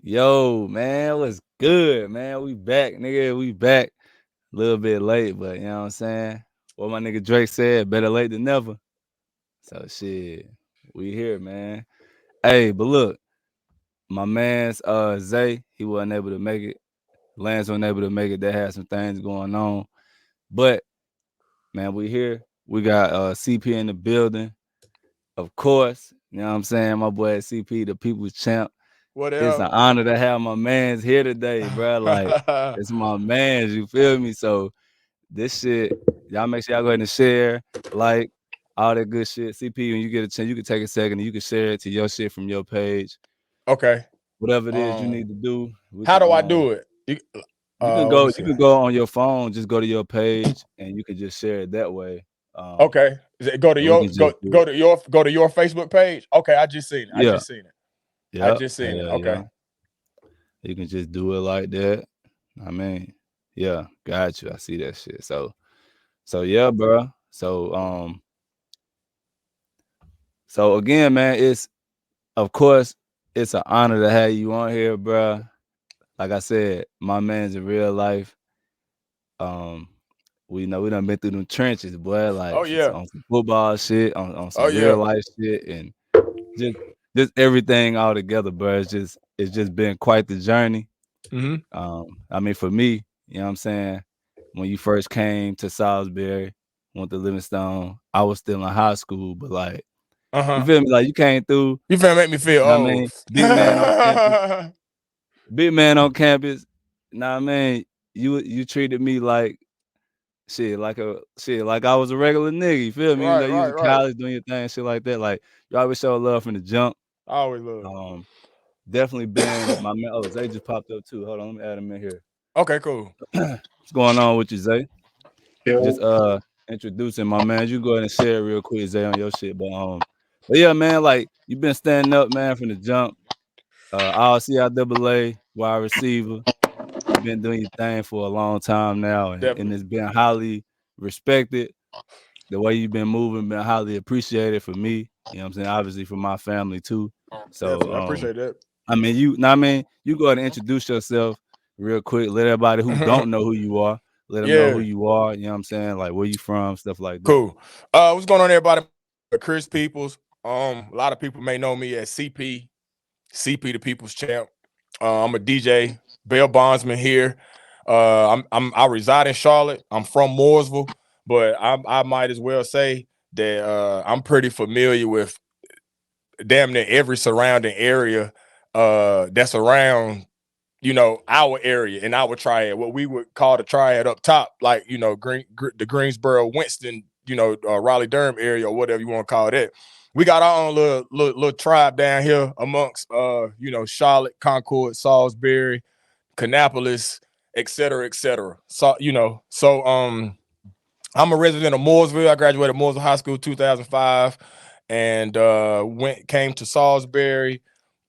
Yo, man, what's good, man? We back, nigga. We back. A little bit late, but you know what I'm saying? What my nigga Drake said, better late than never. So shit, we here, man. Hey, but look, my man's Zay, he wasn't able to make it. Lance wasn't able to make it. They had some things going on. But man, we here. We got CP in the building. Of course, you know what I'm saying? My boy CP, the people's champ. What It's an up? honor to have my man's here today, bro. Like, it's my man's, you feel me? So this shit, y'all make sure y'all go ahead and share, like, all that good shit. CP, when you get a chance, you can take a second and you can share it to your shit from your page. Okay. Whatever it is you need to do, we How can do I do it? Let me you see. can go on your phone, just go to your page and you can just share it that way. Okay. Go to And we your can just do it. go to your Facebook page. Okay, I just seen it. I Yeah. just seen it. I Yep. just seen it. Hell Okay. yeah. You can just do it like that. I mean, yeah, got you. I see that shit. So yeah, bro. So again, man, it's of course it's an honor to have you on here, bro. Like I said, my man's in real life. Um, we know we done been through them trenches, boy. Oh Like yeah. on some football shit, on Oh some real yeah. life shit, and just just everything all together, bro. It's just been quite the journey. Mm-hmm. I mean, for me, you know what I'm saying? When you first came to Salisbury, went to Livingstone, I was still in high school, but like, you Uh-huh. feel me? Like you came through, You finna make me feel know what I old. mean? Big man on campus, know what I mean? You treated me like like I was a regular nigga, you feel me? Even though Right, you was right, in right. college doing your thing, shit like that. Like you always show love from the jump. I always love. Um, Definitely been my man. Oh, Zay just popped up too. Hold on, let me add him in here. Okay, cool. What's going on with you, Zay? Just Yo, introducing my man. You go ahead and share it real quick, Zay, on your shit. But yeah, man, like you been standing up, man, from the jump. All CIAA wide receiver. You've been doing your thing for a long time now, and Definitely. it's been highly respected. The way you've been moving been highly appreciated for me. You know what I'm saying? Obviously for my family too. So Definitely. I appreciate that. I mean, you go ahead and introduce yourself real quick. Let everybody who don't know who you are, let them know who Yeah. you are. You know what I'm saying? Like where you from, stuff like that. Cool. What's going on, everybody? Chris Peoples. A lot of people may know me as CP, CP the People's Champ. I'm a DJ, bail bondsman here. I reside in Charlotte. I'm from Mooresville, but I might as well say that I'm pretty familiar with damn near every surrounding area that's around, our area and our triad, what we would call the triad up top, like, the Greensboro, Winston, Raleigh Durham area, or whatever you want to call that. We got our own little tribe down here amongst, Charlotte, Concord, Salisbury, Kannapolis, et cetera, et cetera. So I'm a resident of Mooresville. I graduated Mooresville High School 2005 and came to Salisbury.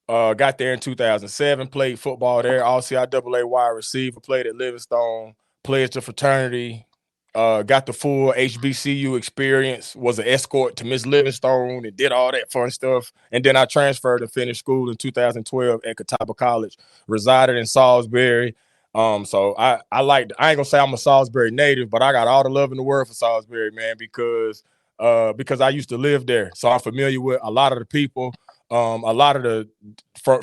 Got there in 2007, played football there, all CIAA wide receiver, played at Livingstone, pledged to fraternity, got the full HBCU experience, was an escort to Miss Livingstone and did all that fun stuff. And then I transferred and finished school in 2012 at Catawba College, resided in Salisbury. So I ain't gonna say I'm a Salisbury native, but I got all the love in the world for Salisbury, man, because I used to live there. So I'm familiar with a lot of the people. A lot of the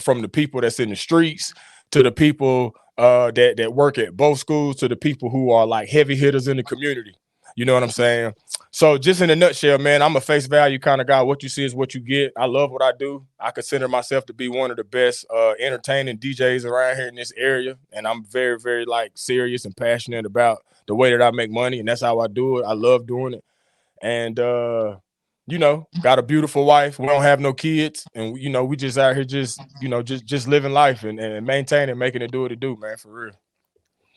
from the people that's in the streets to the people that work at both schools to the people who are like heavy hitters in the community. You know what I'm saying? So just in a nutshell, man, I'm a face value kind of guy. What you see is what you get. I love what I do. I consider myself to be one of the best entertaining DJs around here in this area. And I'm very, very like serious and passionate about the way that I make money. And that's how I do it. I love doing it. And got a beautiful wife. We don't have no kids, and we just out here just living life and maintaining, making it do what it do, man, for real.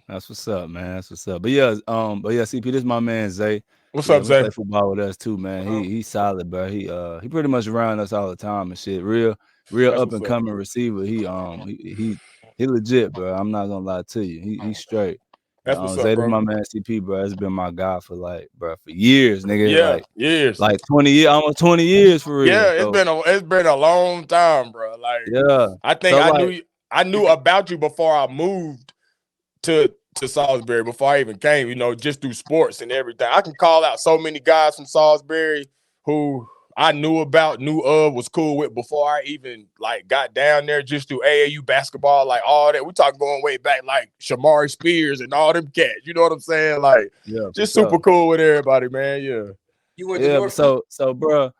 That's what's up, man. That's what's up. But yeah, CP, this is my man Zay. What's Yeah, up, we Zay? play football with us too, man. He's solid, bro. He pretty much around us all the time and shit. Real That's up what's and up. coming receiver. He legit, bro. I'm not gonna lie to you. He's straight. That's what's up, Zay, this bro. my man CP, bro. It's been my guy for like, bro, for years, nigga. Yeah, years. Like 20 years, almost 20 years for real. Yeah, it's been a long time, bro. Like Yeah. I think So I like, knew you. I knew about you before I moved to Salisbury, before I even came, you know, just through sports and everything. I can call out so many guys from Salisbury who I knew about, was cool with before I even like got down there, just through AAU basketball, like all that. We talk going way back, like Shamari Spears and all them cats. You know what I'm saying? Like, Yeah, for just super sure. cool with everybody, man. Yeah. You went to Yeah, but North. so, bro,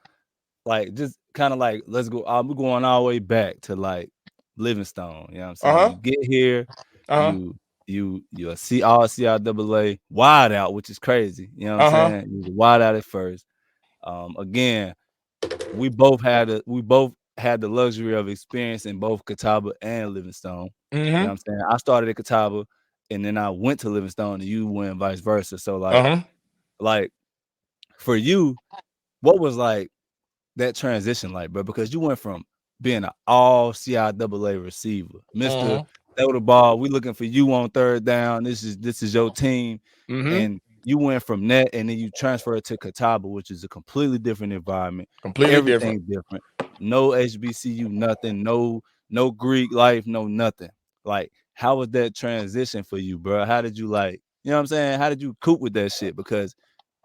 like just kind of like let's go. We're going all the way back to like Livingstone. You know what I'm saying? Uh-huh. You get here, Uh-huh. you see all CIAA wide out, which is crazy. You know what I'm Uh-huh. saying? You was wide out at first. Again, we both had the luxury of experience in both Catawba and Livingstone. You know what Mm-hmm. I'm saying? I started at Catawba and then I went to Livingstone and you went vice versa. So Uh-huh. like for you, what was like that transition like, bro? Because you went from being an all CIAA receiver, Mr. Uh-huh. Throw the ball. We looking for you on third down. This is your team. Mm-hmm. And you went from that and then you transferred to Catawba, which is a completely different environment. Completely different. Everything's different. No HBCU, nothing, no Greek life, no nothing. Like, how was that transition for you, bro? How did you like, you know what I'm saying? How did you cope with that shit? Because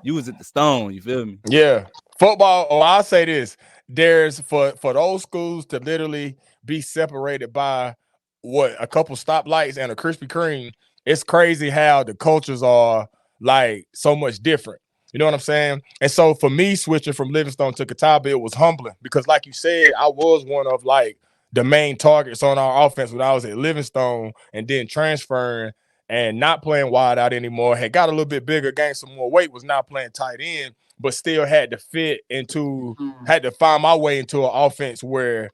you was at the Stone, you feel me? Yeah. Football, I'll say this. There's for those schools to literally be separated by what, a couple stoplights and a Krispy Kreme. It's crazy how the cultures are like so much different. You know what I'm saying? And so for me, switching from Livingstone to Catawba, it was humbling because, like you said, I was one of like the main targets on our offense when I was at Livingstone, and then transferring and not playing wide out anymore. Had got a little bit bigger, gained some more weight, was not playing tight end, but still had to find my way into an offense where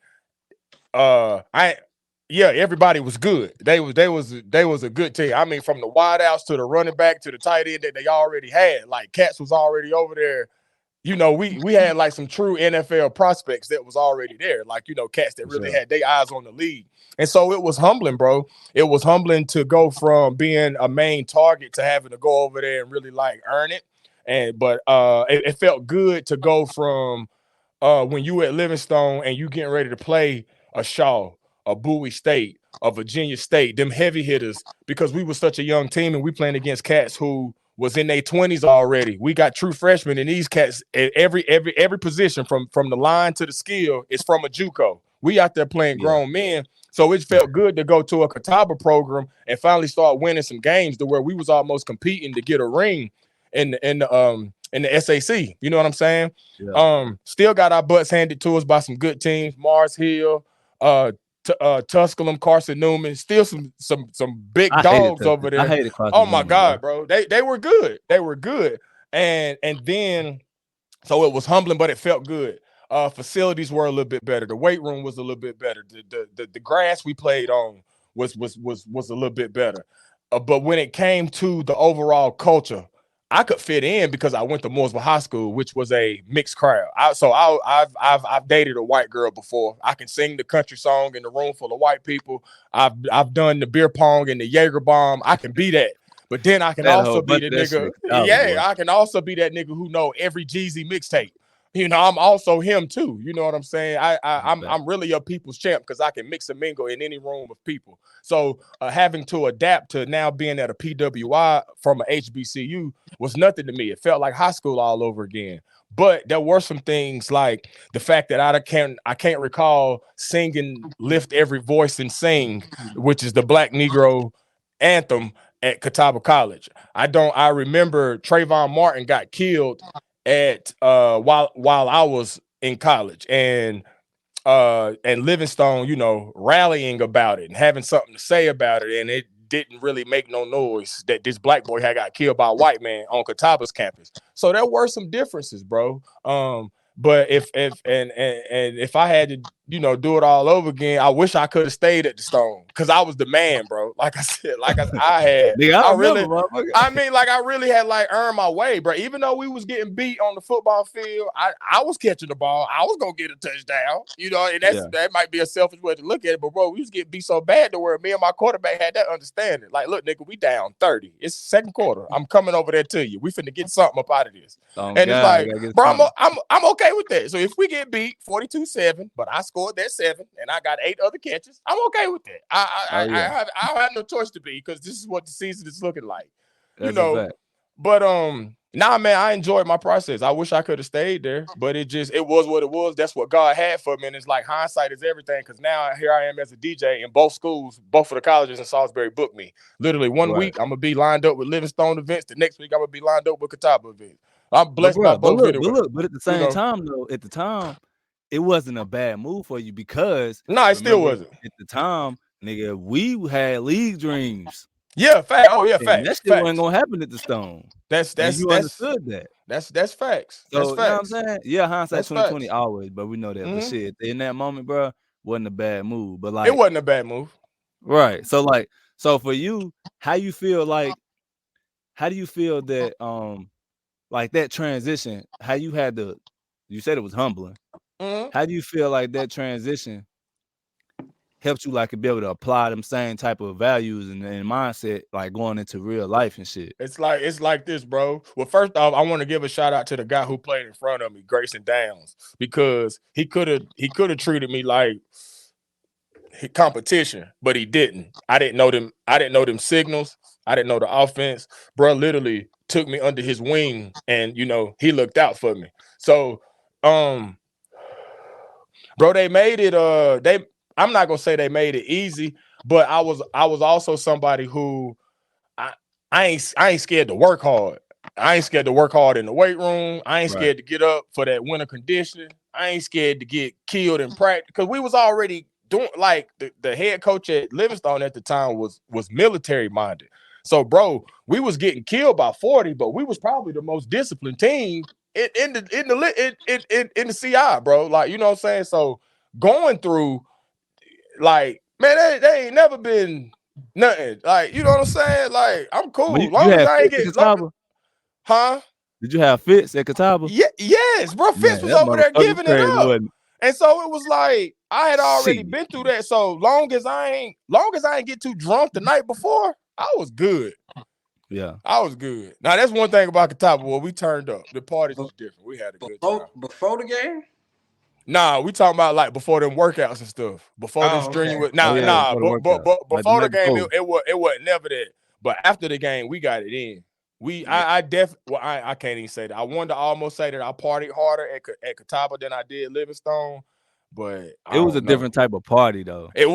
everybody was good. They was a good team. I mean, from the wideouts to the running back to the tight end that they already had. Like, Cats was already over there. You know, we had like some true NFL prospects that was already there. Like, you know, cats that For really sure. had their eyes on the league. And so it was humbling, bro. It was humbling to go from being a main target to having to go over there and really like earn it. But it felt good to go from when you at Livingstone and you getting ready to play a Shaw, a Bowie State, a Virginia State, them heavy hitters, because we were such a young team and we playing against cats who was in their 20s already. We got true freshmen, and these cats at every position from the line to the skill is from a JUCO. We out there playing Yeah. grown men. So it felt good to go to a Catawba program and finally start winning some games to where we was almost competing to get a ring in the SAC. You know what I'm saying? Yeah. Still got our butts handed to us by some good teams, Mars Hill, Tusculum, Carson Newman, still some big I hated dogs over Tuscaloosa. I there. hated Oh Carson my Newman, bro. God, bro. They were good. They were good. And then so it was humbling, but it felt good. Facilities were a little bit better. The weight room was a little bit better. The grass we played on was a little bit better. But when it came to the overall culture, I could fit in because I went to Mooresville High School, which was a mixed crowd. I've dated a white girl before. I can sing the country song in the room full of white people. I've done the beer pong and the Jaeger bomb. I can be that. But then I can I had a whole also be bunch the of that shit nigga. at Catawba, Yeah, boy. I can also be that nigga who know every Jeezy mixtape. You know, I'm also him too. You know what I'm saying? I'm really a people's champ because I can mix and mingle in any room of people. So having to adapt to now being at a PWI from a HBCU was nothing to me. It felt like high school all over again. But there were some things like the fact that I can't recall singing "Lift Every Voice and Sing," which is the Black Negro anthem at Catawba College. I remember Trayvon Martin got killed at while I was in college, and Livingstone, you know, rallying about it and having something to say about it, and it didn't really make no noise that this black boy had got killed by a white man on Catawba's campus. So there were some differences, bro. But if I had to, you know, do it all over again, I wish I could have stayed at the Stone because I was the man, bro. bro. Like I said, I had, Nigga, I I remember, really, motherfucker. I mean, like I really had like earned my way, bro. Even though we was getting beat on the football field, I was catching the ball. I was gonna get a touchdown, you know, and that might be a selfish way to look at it, but bro, we was getting beat so bad to where me and my quarterback had that understanding. Like, look, nigga, we down 30. It's second quarter. I'm coming over there to you. We finna get something up out of this. Oh And it's God, I like, gotta get bro, something. I'm okay with that. So if we get beat 42-7, but I scored that 7 and I got 8 other catches, I'm okay with that. I have no choice to be, because this is what the season is looking like, you That's a know. fact. But nah, man, I enjoyed my process. I wish I could have stayed there, but it was what it was. That's what God had for me. And it's like, hindsight is everything, because now here I am as a DJ in both schools, both of the colleges in Salisbury booked me. Literally one week I'm gonna be lined up with Livingstone events. The next week I'm gonna be lined up with Catawba events. I'm blessed by both anyway. But at the same time though, at the time, it wasn't a bad move for you, because it still wasn't. At the time, nigga, we had league dreams. Yeah, fact. Oh yeah, and facts. That shit facts. wasn't gonna happen at the Stone. That's you understood that. That's facts. So that's you know what I'm facts. saying? Yeah, hindsight 2020 facts. always, but we know that. But shit, in that moment, bro, wasn't a bad move. But like, it wasn't a bad move. Right. So for you, how do you feel that like that transition, how you had to, you said it was humbling. How do you feel like that transition helped you like to be able to apply them same type of values and mindset, like going into real life and shit? It's like this, bro. Well, first off, I want to give a shout out to the guy who played in front of me, Grayson Downs, because he could have treated me like competition, but he didn't. I didn't know them signals. I didn't know the offense. Bro literally took me under his wing, and you know, he looked out for me. So bro, they made it I'm not gonna say they made it easy, but I was also somebody who I ain't scared to work hard. I ain't scared to work hard in the weight room. I ain't scared to get up for that winter conditioning. I ain't scared to get killed in practice, because we was already doing, like, the head coach at Livingstone at the time was military minded. So bro, we was getting killed by 40, but we was probably the most disciplined team in the CI, bro. Like, you know what I'm saying? So going through, like, man, they ain't never been nothing. Like, you know what I'm saying? Like, I'm cool. Long as I ain't get huh? Did you have Fitz at Catawba? Yeah, yes, bro. Fitz was over there giving it up. And so it was like, I had already been through that. So long as I ain't get too drunk the night before, I was good. Yeah, I was good. Now that's one thing about Catawba. Well, we turned up. The parties was different. We had a good time. Before the game? Nah, we talking about like before them workouts and stuff. Before them strenuous. Before the game, it wasn't never that. But after the game, we got it in. I can't even say that. I wanted to almost say that I partied harder at Catawba than I did Livingstone, but it was a different type of party though. It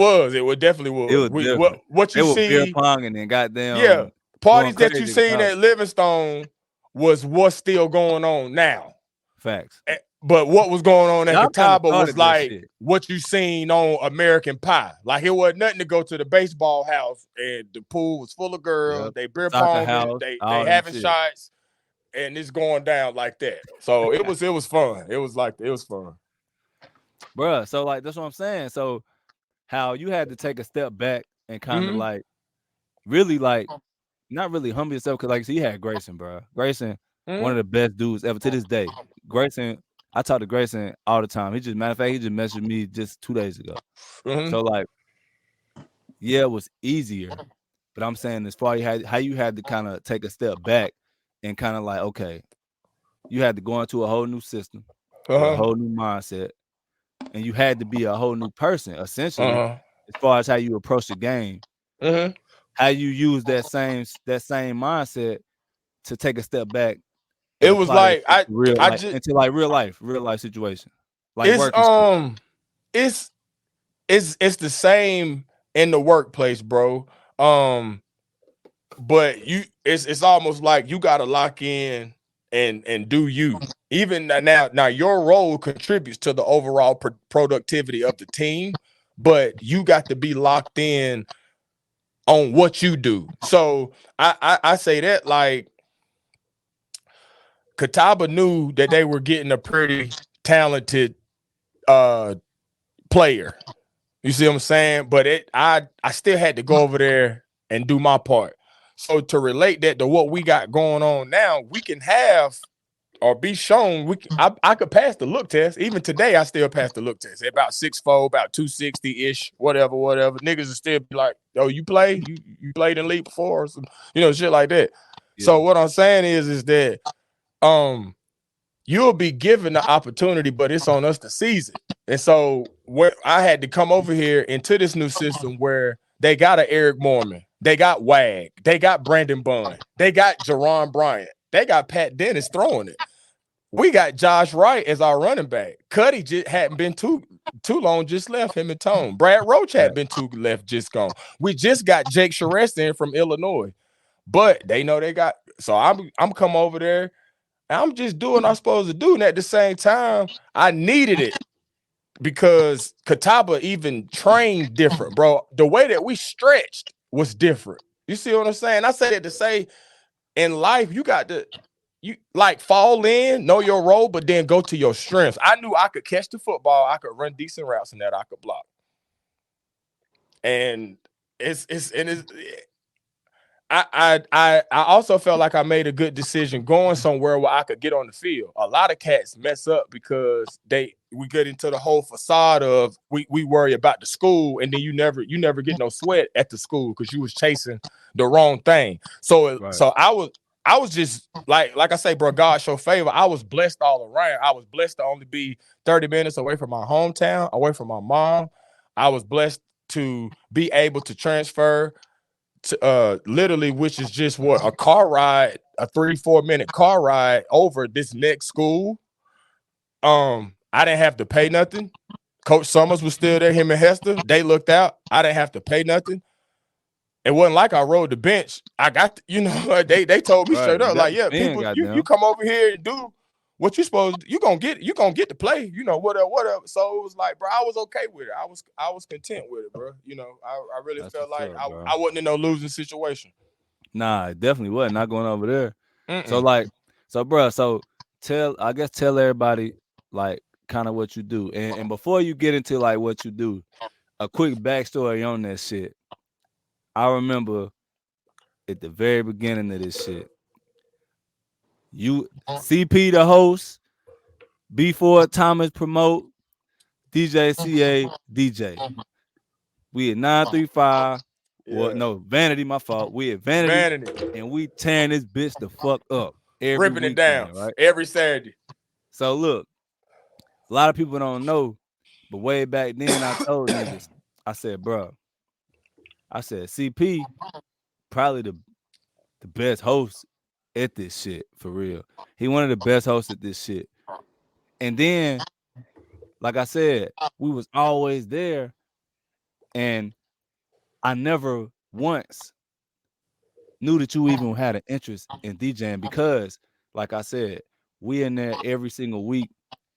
definitely was. It was different. What you see, beer ponging and goddamn parties that you seen at Livingstone was what's still going on now. Facts. But what was going on at Catawba was like what you seen on American Pie. Like, it wasn't nothing to go to the baseball house and the pool was full of girls. They beer ponging, they having shots, and it's going down like that. So it was fun. It was fun. Bruh, so like that's what I'm saying. So how you had to take a step back and kind of like really, like, not really humble yourself, because like, so you had Grayson, bro. Grayson, one of the best dudes ever to this day. Grayson, I talk to Grayson all the time. Matter of fact, he just messaged me just 2 days ago. So like, yeah, it was easier, but I'm saying as far as how you had to kind of take a step back and kind of like, okay, you had to go into a whole new system, with a whole new mindset, and you had to be a whole new person, essentially, as far as how you approach the game, how you use that same mindset to take a step back. It was like into like real life situation. Like it's the same in the workplace, bro. But it's almost like you gotta lock in and do you. Even now your role contributes to the overall productivity of the team, but you got to be locked in on what you do. So I say that, like, Catawba knew that they were getting a pretty talented player. You see what I'm saying? But I still had to go over there and do my part. So to relate that to what we got going on now, we can have or be shown. I could pass the look test. Even today, I still pass the look test. About 6'4", about 260 ish, whatever. Niggas will still be like, "Oh, you play? You played in league before?" Or some, shit like that. Yeah. So what I'm saying is that you'll be given the opportunity, but it's on us to seize it. And so where I had to come over here into this new system where they got an Eric Mormon, they got Wag, they got Brandon Bunn, they got Jerron Bryant, they got Pat Dennis throwing it. We got Josh Wright as our running back. Cuddy just hadn't been too long, just left him and Tone. Brad Roach hadn't been too left, just gone. We just got Jake Charest in from Illinois, but they know they got. So I'm come over there. I'm just doing what I'm supposed to do. And at the same time, I needed it because Catawba even trained different, bro. The way that we stretched was different. You see what I'm saying? I say that to say in life, you got to like fall in, know your role, but then go to your strengths. I knew I could catch the football, I could run decent routes, and that I could block. And I also felt like I made a good decision going somewhere where I could get on the field. A lot of cats mess up because we get into the whole facade of we worry about the school, and then you never get no sweat at the school because you was chasing the wrong thing. So I was just like I say, bro, God show favor. I was blessed all around. I was blessed to only be 30 minutes away from my hometown, away from my mom. I was blessed to be able to transfer to, literally, which is just a car ride, a 3-4 minute car ride over this next school. I didn't have to pay nothing. Coach Summers was still there, him and Hester. They looked out. I didn't have to pay nothing. It wasn't like I rode the bench. I got, they told me straight up, like, yeah, people, you come over here and do what you supposed to, you gonna get to play, whatever. So it was like, bro, I was okay with it. I was content with it, bro. I really felt like I wasn't in no losing situation. Nah, it definitely wasn't. Not going over there. So bro, tell everybody like kind of what you do. And before you get into like what you do, a quick backstory on that shit. I remember at the very beginning of this shit, you CP the host, before Thomas promote, DJ CA DJ. We at 935. Well, no, Vanity, my fault. We at Vanity. And we tearing this bitch the fuck up every ripping weekend, it down, right? Every Saturday. So look, a lot of people don't know, but way back then I told niggas, I said, bro, CP probably the best host at this shit, for real. He one of the best hosts at this shit. And then, like I said, we was always there, and I never once knew that you even had an interest in DJing because, like I said, we in there every single week,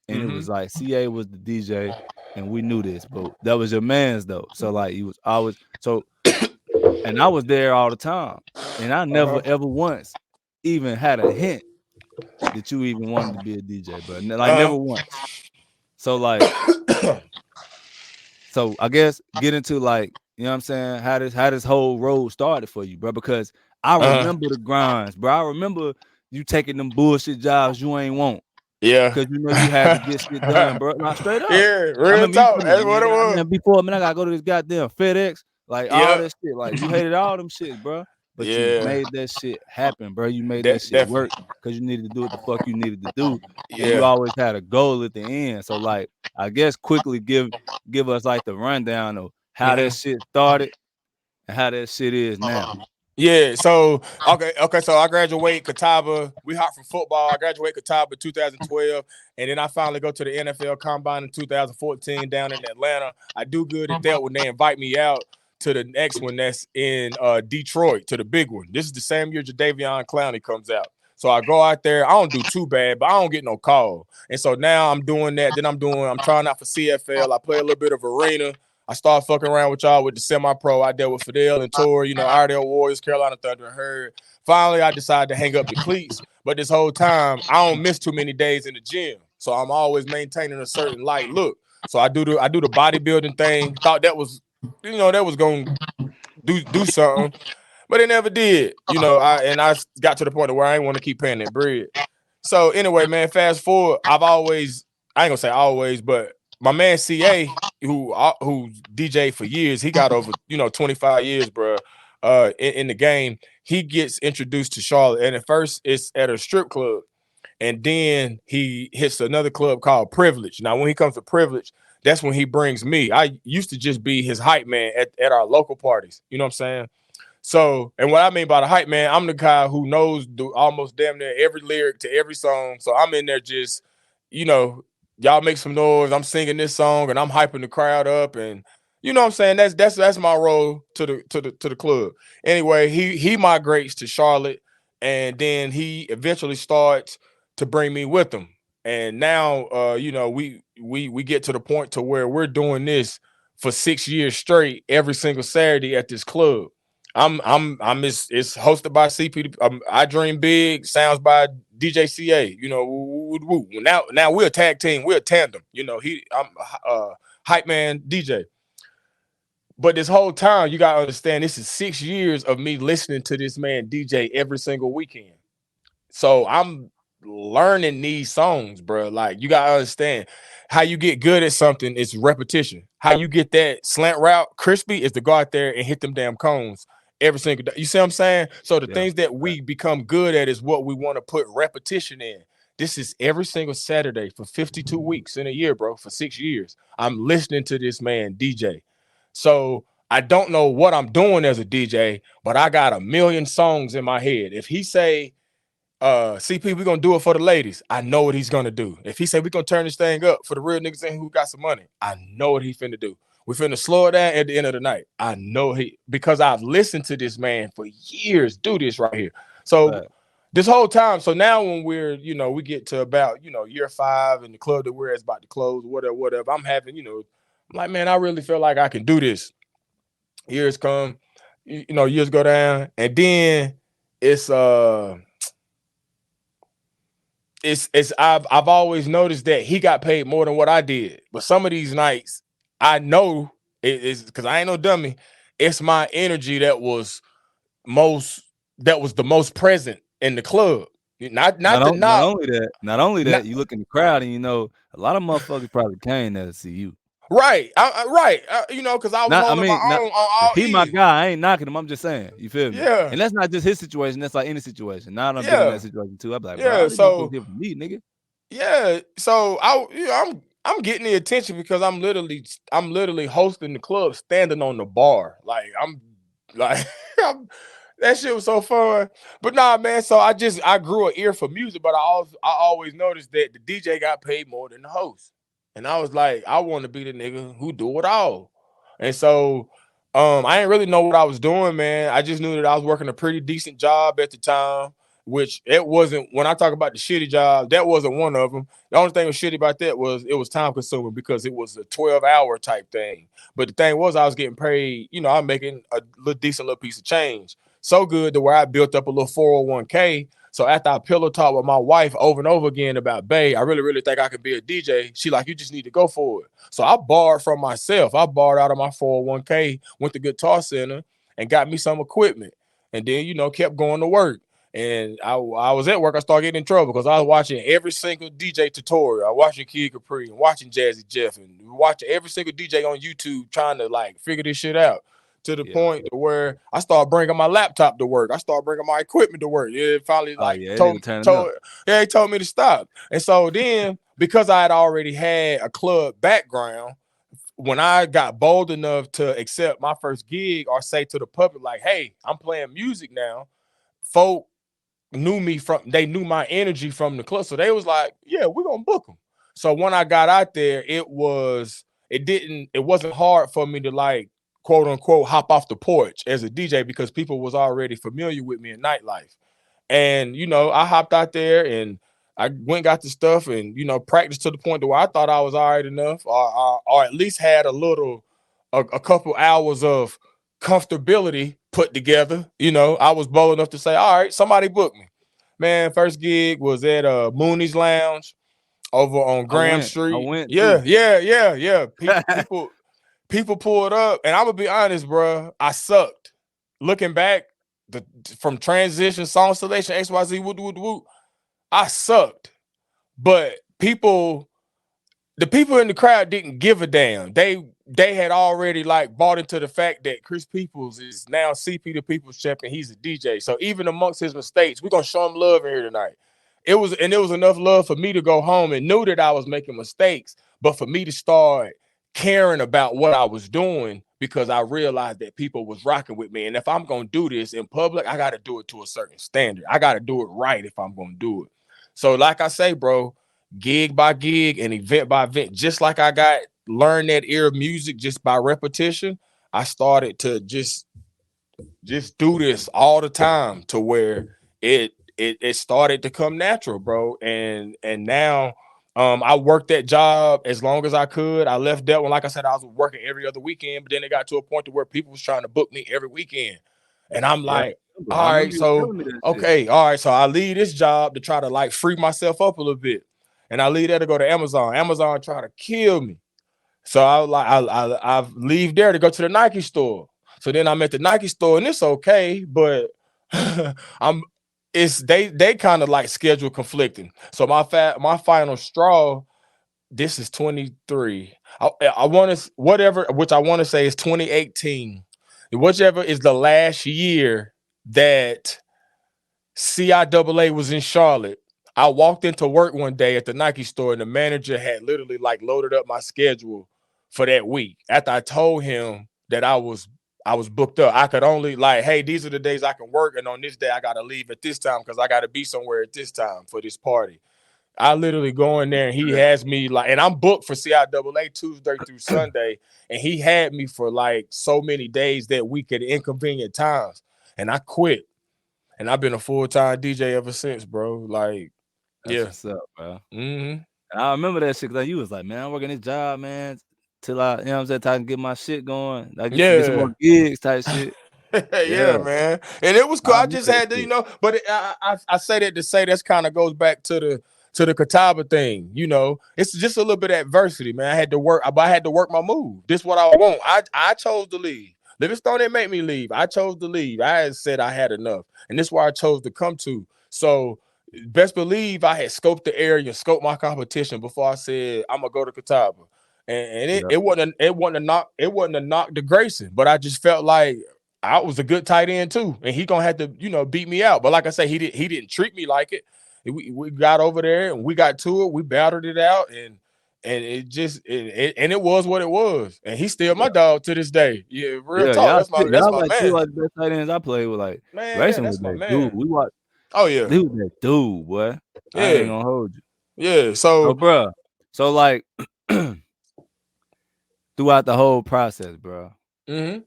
and it was like CA was the DJ, and we knew this, but that was your man's though. So like he was always and I was there all the time, and I never ever once even had a hint that you even wanted to be a DJ, bro. Like never once. So like, so I guess get into like, you know what I'm saying, how this whole road started for you, bro. Because I remember the grinds, bro. I remember you taking them bullshit jobs you ain't want. Yeah. Because you had to get shit done, bro. Not straight up. Yeah, real talk. That's what it was. Before, I gotta go to this goddamn FedEx. Like all this shit. Like you hated all them shits, bro. But you made that shit happen, bro. You made that shit work because you needed to do what the fuck you needed to do. And you always had a goal at the end. So like, I guess quickly give us like the rundown of how that shit started and how that shit is now. Yeah, so okay. So I graduate Catawba. We hop from football. I graduate Catawba 2012, and then I finally go to the NFL Combine in 2014 down in Atlanta. I do good at that when they invite me out to the next one that's in Detroit, to the big one. This is the same year Jadeveon Clowney comes out. So I go out there. I don't do too bad, but I don't get no call. And so now I'm doing that. Then I'm trying out for CFL. I play a little bit of arena. I started fucking around with y'all with the semi-pro. I dealt with Fidel and Tor, Ardell Warriors, Carolina Thunder, and Herd. Finally, I decided to hang up the cleats. But this whole time, I don't miss too many days in the gym. So I'm always maintaining a certain light look. So I do the bodybuilding thing. Thought that was, that was going to do something, but they never did. I got to the point where I ain't want to keep paying that bread. So anyway, man, fast forward, I ain't gonna say always, but my man CA, who DJ for years, he got over 25 years, bro. In the game, he gets introduced to Charlotte, and at first it's at a strip club, and then he hits another club called Privilege. Now, when he comes to Privilege, that's when he brings me. I used to just be his hype man at our local parties. You know what I'm saying? So, and what I mean by the hype man, I'm the guy who knows almost damn near every lyric to every song. So I'm in there just, you know, y'all make some noise. I'm singing this song and I'm hyping the crowd up, and you know what I'm saying. That's my role to the club. Anyway, he migrates to Charlotte, and then he eventually starts to bring me with him. And now, we get to the point to where we're doing this for 6 years straight, every single Saturday at this club. It's hosted by CP. I Dream Big, sounds by DJCA. Now we're a tag team, we're a tandem. I'm hype man DJ. But this whole time, you gotta understand, this is 6 years of me listening to this man DJ every single weekend. So I'm learning these songs, bro. Like, you gotta understand how you get good at something is repetition. How you get that slant route crispy is to go out there and hit them damn cones every single day. You see what I'm saying? So the Yeah. things that we become good at is what we want to put repetition in. This is every single Saturday for 52 weeks in a year, bro, for 6 years. I'm listening to this man DJ. So I don't know what I'm doing as a DJ, but I got a million songs in my head. If he say, CP, we're gonna do it for the ladies, I know what he's gonna do. If he say we're gonna turn this thing up for the real niggas in who got some money, I know what he finna do. We finna slow it down at the end of the night. I know because I've listened to this man for years do this right here. So Right. this whole time, so now when we get to about, year 5 and the club that we're at is about to close, whatever, I'm having, I'm like, man, I really feel like I can do this. Years come, years go down, and then it's I've always noticed that he got paid more than what I did. But some of these nights, I know it is because I ain't no dummy. It's my energy most that was the most present in the club. Not to Not knock. only that, not only Not, that, you look in the crowd and a lot of motherfuckers probably came there to see you. right, right. Because I was Not, I holding my mean, not own on if all he my E's. guy, I ain't knocking him. I'm just saying, you feel me? Yeah, And that's not just his situation. That's like any situation. Now I've been in yeah, that situation too. I'm like, bro, yeah. all these motherfuckers So here for me, nigga. yeah, so I'm getting the attention because I'm literally hosting the club, standing on the bar. Like I'm like that shit was so fun. But nah, man. So I grew an ear for music, but I always noticed that the DJ got paid more than the host, and I was like, I want to be the nigga who do it all. And so I didn't really know what I was doing, man. I just knew that I was working a pretty decent job at the time, which it wasn't. When I talk about the shitty job, that wasn't one of them. The only thing that was shitty about that was it was time consuming because it was a 12-hour type thing. But the thing was, I was getting paid, I'm making a little decent little piece of change. So good to where I built up a little 401k. So after I pillow talk with my wife over and over again about, babe, I really, really think I could be a DJ. She like, you just need to go for it. So I borrowed from myself. I borrowed out of my 401k, went to Guitar Center and got me some equipment. And then, kept going to work. And I was at work. I started getting in trouble because I was watching every single DJ tutorial. I was watching Kid Capri and watching Jazzy Jeff and watching every single DJ on YouTube trying to like figure this shit out to the Yeah. point to where I started bringing my laptop to work. I started bringing my equipment to work. Yeah, it finally Oh like yeah, that told nigga turning told up. yeah, he told me to stop. And so then because I had already had a club background, when I got bold enough to accept my first gig or say to the public, like, hey, I'm playing music now, folk they knew my energy from the club. So they was like, yeah, we're gonna book them. So when I got out there, it wasn't hard for me to like quote unquote hop off the porch as a DJ because people was already familiar with me in nightlife. And I hopped out there and I went got the stuff and practiced to the point where I thought I was all right enough, or at least had a couple hours of comfortability put together. I was bold enough to say, all right, somebody book me. Man, first gig was at Mooney's Lounge over on Graham I Street. went Yeah, too. yeah. People pulled up, and I'm gonna be honest, bro. I sucked. looking back, from transition, song selection, XYZ, woo, woo, woo, I sucked. But the people in the crowd didn't give a damn. They had already like bought into the fact that Chris Peoples is now CP the People's champion. He's a DJ. So even amongst his mistakes, we're gonna show him love in here tonight. It was enough love for me to go home and knew that I was making mistakes, but for me to start caring about what I was doing because I realized that people was rocking with me. And if I'm gonna do this in public, I gotta do it to a certain standard. I gotta do it right if I'm gonna do it. So, like I say, bro, gig by gig and event by event, just like I got learned that ear of music just by repetition, I started to just do this all the time to where it started to come natural, bro. And now I worked that job as long as I could. I left that one, like I said, I was working every other weekend, but then it got to a point to where people was trying to book me every weekend. And I'm Yeah, like, I all right, remember you so telling me that shit. okay, all right. So I leave this job to try to like free myself up a little bit. And I leave there to go to Amazon. Amazon try to kill me. So I was like, I leave there to go to the Nike store. So then I'm at the Nike store and it's okay, but I'm it's they kind of like schedule conflicting. So my final straw, this is 23. I want to whatever, which I want to say is 2018. Whichever is the last year that CIAA was in Charlotte. I walked into work one day at the Nike store and the manager had literally like loaded up my schedule for that week. After I told him that I was booked up. I could only like, hey, these are the days I can work, and on this day I gotta leave at this time because I gotta be somewhere at this time for this party. I literally go in there and he has me like, and I'm booked for CIAA Tuesday through Sunday, and he had me for like so many days that week at inconvenient times, and I quit. And I've been a full-time DJ ever since, bro. Like, That's yeah. what's up, bro. Mm-hmm. And I remember that shit because you was like, man, I'm working this job, man, till I, you know what I'm saying, till I can get my shit going. I get some more Yeah. gigs type shit. Yeah, Yeah, man. And it was I cool. I remember just that had to, shit. but I say that to say that's kind of goes back to the Catawba thing. It's just a little bit of adversity, man. I had to work, but I had to work my move. This is what I want. I chose to leave. Livingstone didn't make me leave. I chose to leave. I had said I had enough, and this is where I chose to come to. So best believe I had scoped the area, scoped my competition before I said I'm gonna go to Catawba. And it, Yeah, it wasn't a knock to Grayson, but I just felt like I was a good tight end too, and he gonna have to beat me out. But like I say, he didn't treat me like it. We got over there and we got to it. We battled it out, and it was what it was. And he's still my yeah, dog to this day. Yeah, real yeah. talk. That's Y'all my like two man. like the best tight ends I played with. Like Man, yeah, Grayson was that's my that dude. man. We watched. Oh yeah, He was that dude, boy. I ain't yeah, gonna hold you. yeah. So, So, bro. So like throughout the whole process, bro. mm-hmm,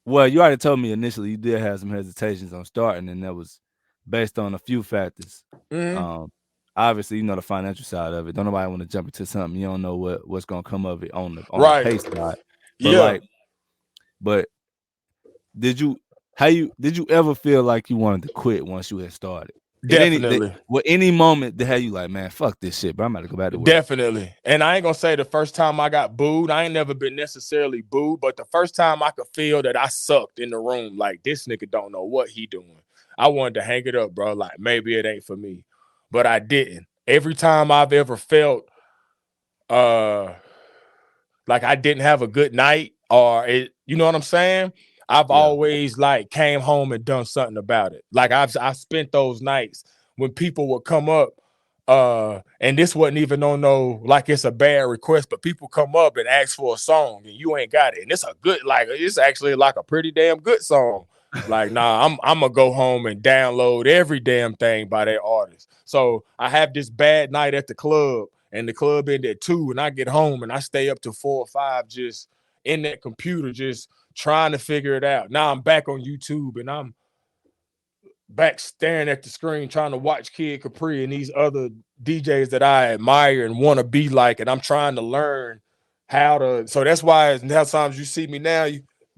Well, you already told me initially you did have some hesitations on starting, and that was based on a few factors. mm-hmm, Um, obviously, you know the financial side of it. Don't nobody want to jump into something you don't know what's gonna come of it on the right, pay side. But yeah, but did you did you ever feel like you wanted to quit once you had started? definitely. With any moment that had you like, man, fuck this shit, bro. I'm about to go back to work. Definitely. And I ain't gonna say the first time I got booed. I ain't never been necessarily booed, but the first time I could feel that I sucked in the room, like this nigga don't know what he doing. I wanted to hang it up, bro. Like maybe it ain't for me. But I didn't. Every time I've ever felt uh like I didn't have a good night or you know what I'm saying? I've Yeah, always like came home and done something about it. Like I spent those nights when people would come up, and this wasn't even on no like it's a bad request, but people come up and ask for a song and you ain't got it. And it's a good, like it's actually like a pretty damn good song. Like, nah, I'm gonna go home and download every damn thing by that artist. So I have this bad night at the club and the club ended at 2 and I get home and I stay up to 4 or 5 just in that computer just trying to figure it out. Now I'm back on YouTube and I'm back staring at the screen trying to watch Kid Capri and these other DJs that I admire and want to be like, and I'm trying to learn how to. So that's why sometimes you see me now,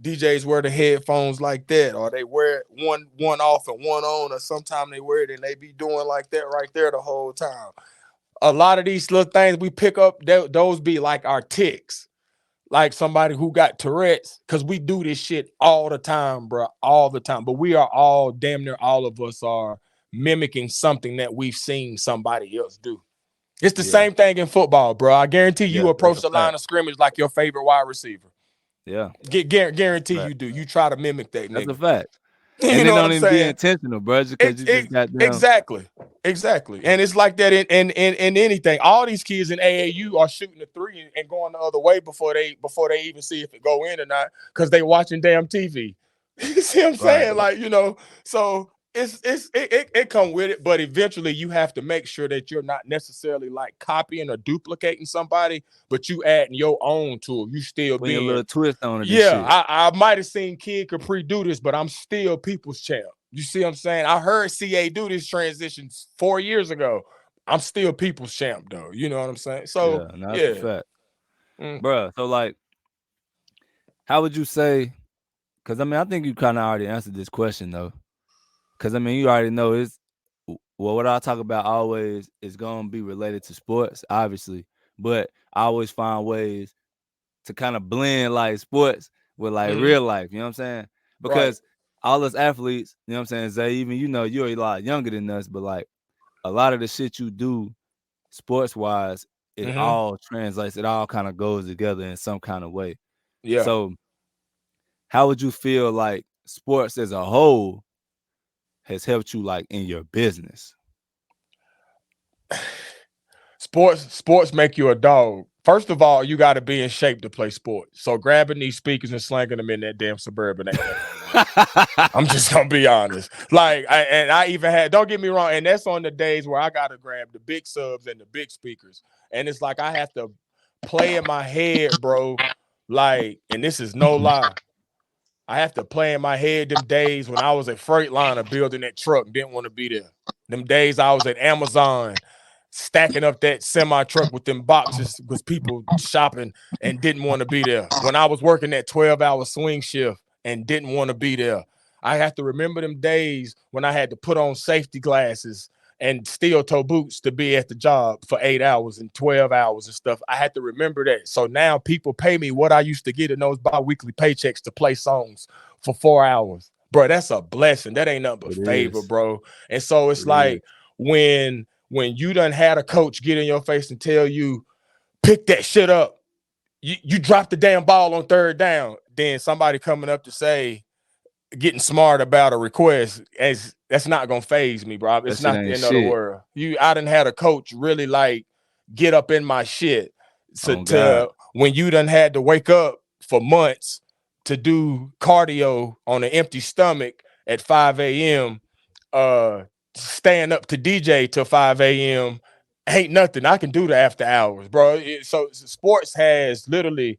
DJs wear the headphones like that, or they wear it one off and one on, or sometimes they wear it and they be doing like that right there the whole time. A lot of these little things we pick up, those be like our ticks. like somebody who got Tourette's, because we do this shit all the time, bro, all the time. But we are all, damn near all of us are mimicking something that we've seen somebody else do. It's the Yeah. same thing in football, bro. I guarantee you Yeah. That's approach a the line fact. of scrimmage like your favorite wide receiver. Yeah. That's a Guarantee fact. you do. You try to mimic that That's a nigga. fact. You And it know what don't I'm even be saying? intentional, bro, just because you just got them. Exactly. Exactly. And it's like that in anything. All these kids in AAU are shooting the three and going the other way before they even see if it go in or not, because they watching damn TV. You see what I'm Right. saying? Like, so it come with it, but eventually you have to make sure that you're not necessarily like copying or duplicating somebody, but you adding your own to it. You still Putting a being, little twist on it and yeah, shit. I might have seen Kid Capri do this, but I'm still people's champ. You see what I'm saying? I heard CA do this transition 4 years ago. I'm still people's champ though. You know what I'm saying? So Yeah, and that's a yeah. fact. Mm. Bruh, so like, how would you say? Because I mean, I think you kind of already answered this question though. Because I mean, you already know it's well, what I talk about always is gonna be related to sports, obviously. But I always find ways to kind of blend like sports with like Mm-hmm. real life. You know what I'm saying? Right. Because all us athletes, you know what I'm saying, Zay, even you're a lot younger than us, but like a lot of the shit you do sports wise, it Mm-hmm. all translates, it all kind of goes together in some kind of way. Yeah. So how would you feel like sports as a whole has helped you like in your business? Sports make you a dog. First of all, you got to be in shape to play sports. So grabbing these speakers and slanging them in that damn Suburban ain't nothing for me. I'm just gonna be honest. Like, I even had, don't get me wrong, and that's on the days where I gotta grab the big subs and the big speakers, and it's like I have to play in my head, bro. Like, and this is no lie. I have to play in my head them days when I was at Freightliner building that truck and didn't want to be there. Them days I was at Amazon stacking up that semi truck with them boxes because people shopping and didn't want to be there. When I was working that 12-hour swing shift and didn't want to be there. I have to remember them days when I had to put on safety glasses and steel toe boots to be at the job for 8 hours and 12 hours and stuff. I had to remember that. So now people pay me what I used to get in those bi-weekly paychecks to play songs for 4 hours. Bro, that's a blessing. That ain't nothing but It favor, is. bro. And so it's It is. like when you done had a coach get in your face and tell you, pick that shit up. You drop the damn ball on third down. Then somebody coming up to say, getting smart about a request, as that's not gonna phase me, bro. That It's shit not the ain't end of the shit. world. I done had a coach really like get up in my shit. So On God. to when you done had to wake up for months to do cardio on an empty stomach at 5 a.m. Staying up to DJ till 5 a.m. ain't nothing. I can do the after hours, bro. So sports has literally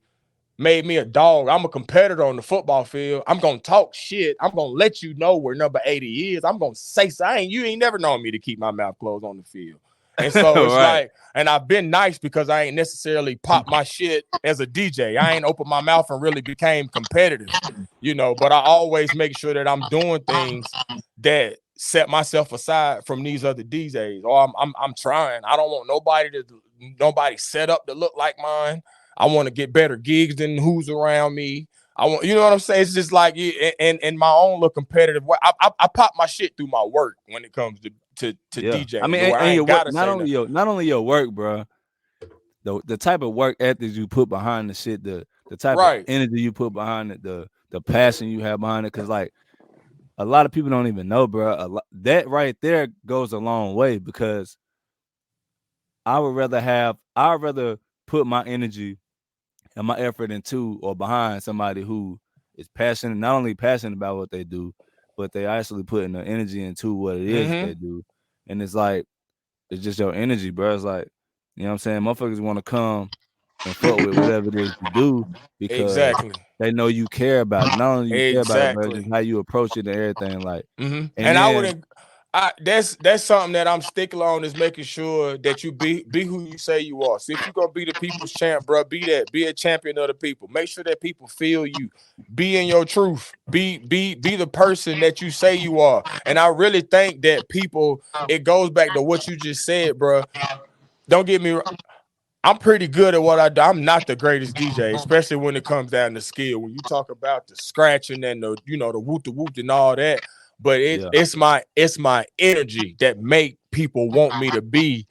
made me a dog. I'm a competitor on the football field. I'm gonna talk shit. I'm gonna let you know where number 80 is. I'm gonna say so. You ain't never known me to keep my mouth closed on the field. And so it's Right. like, and I've been nice because I ain't necessarily popped my shit as a DJ. I ain't opened my mouth and really became competitive, but I always make sure that I'm doing things that set myself aside from these other DJs. Or I'm trying. I don't want nobody set up to look like mine. I want to get better gigs than who's around me. I want, you know what I'm saying? It's just like in my own little competitive way. I pop my shit through my work when it comes to Yeah. I DJing, mean, to where I and your ain't work, gotta say nothing. not only your work, bro. The type of work ethics you put behind the shit, the type of Right. energy you put behind it, the passion you have behind it, because like a lot of people don't even know, bro. That right there goes a long way because I'd rather put my energy and my effort into or behind somebody who is passionate, not only passionate about what they do, but they actually putting the energy into what it is that Mm-hmm. they do. And it's like, it's just your energy, bro. It's like, you know what I'm saying? Motherfuckers want to come and fuck with whatever it is you do because Exactly. they know you care about it. Not only you care about it, but it's Exactly. just how you approach it and everything. Like, Mm-hmm. and And I then wouldn't. That's something that I'm sticking on, is making sure that you be who you say you are. So if you're gonna be the people's champ, bro, be that. Be a champion of the people. Make sure that people feel you. Be in your truth. Be the person that you say you are. And I really think that people. It goes back to what you just said, bro. Don't get me wrong. I'm pretty good at what I do. I'm not the greatest DJ, especially when it comes down to skill. When you talk about the scratching and the the whoop the whoop and all that, but Yeah, it's my energy that make people want me to be